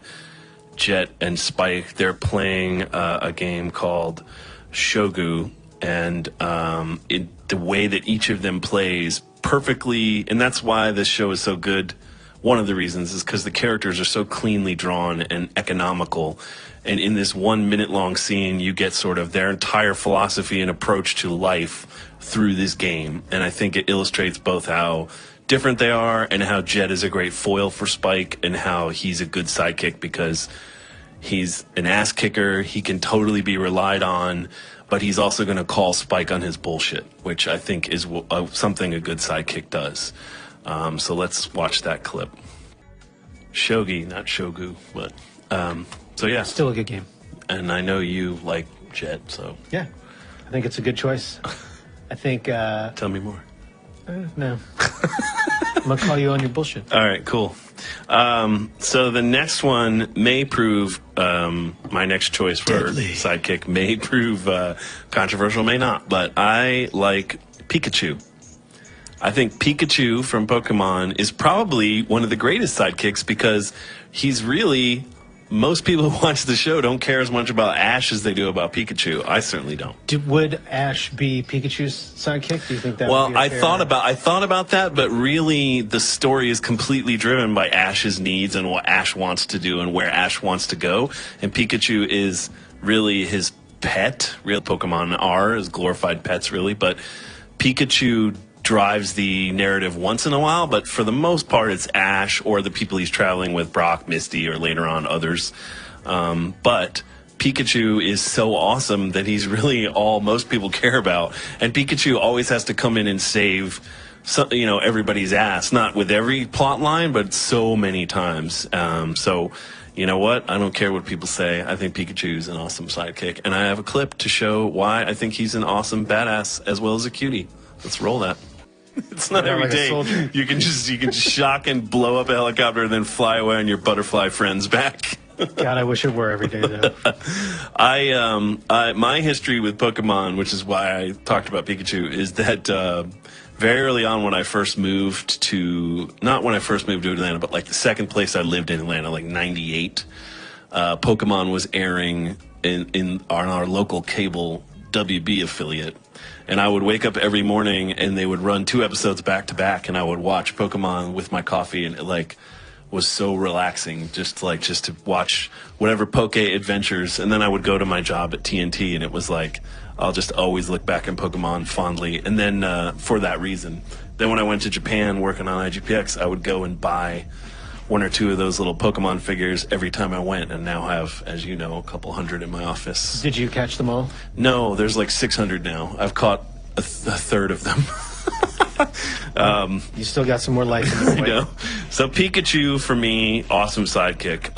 Jet and Spike. They're playing a game called Shogu, and the way that each of them plays perfectly, and that's why this show is so good. One of the reasons is because the characters are so cleanly drawn and economical. And in this 1 minute long scene, you get sort of their entire philosophy and approach to life through this game. And I think it illustrates both how different they are and how Jet is a great foil for Spike, and how he's a good sidekick because he's an ass kicker. He can totally be relied on, but he's also going to call Spike on his bullshit, which I think is something a good sidekick does. So let's watch that clip. Shogi, not Shogu, but so yeah.
Still a good game.
And I know you like Jet, so
yeah, I think it's a good choice. I think.
Tell me more.
No, I'm gonna call you on your bullshit.
All right, cool. So the next one may prove my next choice for sidekick may prove controversial, may not. But I like Pikachu. I think Pikachu from Pokemon is probably one of the greatest sidekicks, because he's really, most people who watch the show don't care as much about Ash as they do about Pikachu. I certainly don't.
Would Ash be Pikachu's sidekick? Do you think that
well,
would be a
I thought about that, but really the story is completely driven by Ash's needs and what Ash wants to do and where Ash wants to go. And Pikachu is really his pet. Real Pokemon are as glorified pets, really, but Pikachu drives the narrative once in a while, but for the most part it's Ash or the people he's traveling with, Brock, Misty, or later on others. But Pikachu is so awesome that he's really all most people care about, and Pikachu always has to come in and save everybody's ass, not with every plot line, but so many times. So you know what? I don't care what people say. I think Pikachu's an awesome sidekick, and I have a clip to show why I think he's an awesome badass as well as a cutie. Let's roll that. It's not every day you can just shock and blow up a helicopter and then fly away on your butterfly friend's back.
God, I wish it were every day though.
My history with Pokemon, which is why I talked about Pikachu, is that very early on when I first moved to, not when I first moved to Atlanta, but like the second place I lived in Atlanta, like 98, Pokemon was airing on our local cable WB affiliate. And I would wake up every morning and they would run 2 episodes back to back, and I would watch Pokemon with my coffee, and it was so relaxing just to watch whatever Poke adventures. And then I would go to my job at TNT, and it was like I'll just always look back in Pokemon fondly. And then for that reason, then when I went to Japan working on IGPX, I would go and buy one or two of those little Pokemon figures every time I went, and now have, as you know, a couple hundred in my office.
Did you catch them all?
No, there's like 600 now. I've caught a third of them.
You still got some more life in the
I know. So Pikachu, for me, awesome sidekick.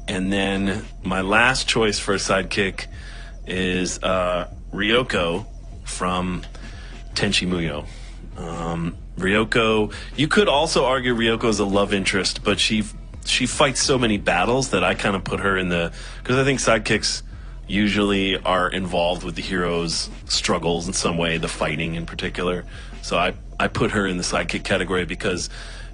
And then my last choice for a sidekick is Ryoko from Tenchi Muyo. Ryoko, you could also argue Ryoko is a love interest, but she fights so many battles that I kind of put her in the, because I think sidekicks usually are involved with the hero's struggles in some way, the fighting in particular. So I put her in the sidekick category because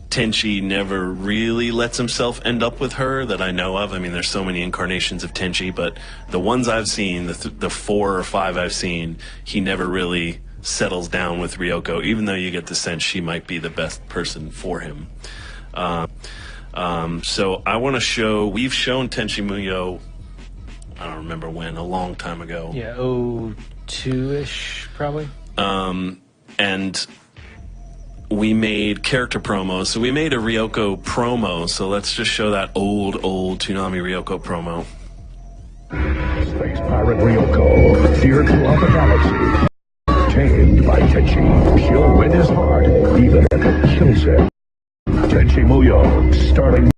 Tenchi never really lets himself end up with her that I know of. I mean, there's so many incarnations of Tenchi, but the ones I've seen, the 4 or 5 I've seen, he never really settles down with Ryoko, even though you get the sense she might be the best person for him. So I want to show, we've shown Tenchi Muyo, I don't remember when, a long time ago.
Yeah, 02-ish, probably.
And we made character promos. So we made a Ryoko promo. So let's just show that old Toonami Ryoko promo.
Space pirate Ryoko, feared throughout the galaxy. Tamed by Tenchi, she'll win his heart, even if it kills him. Tenchi Muyo, starting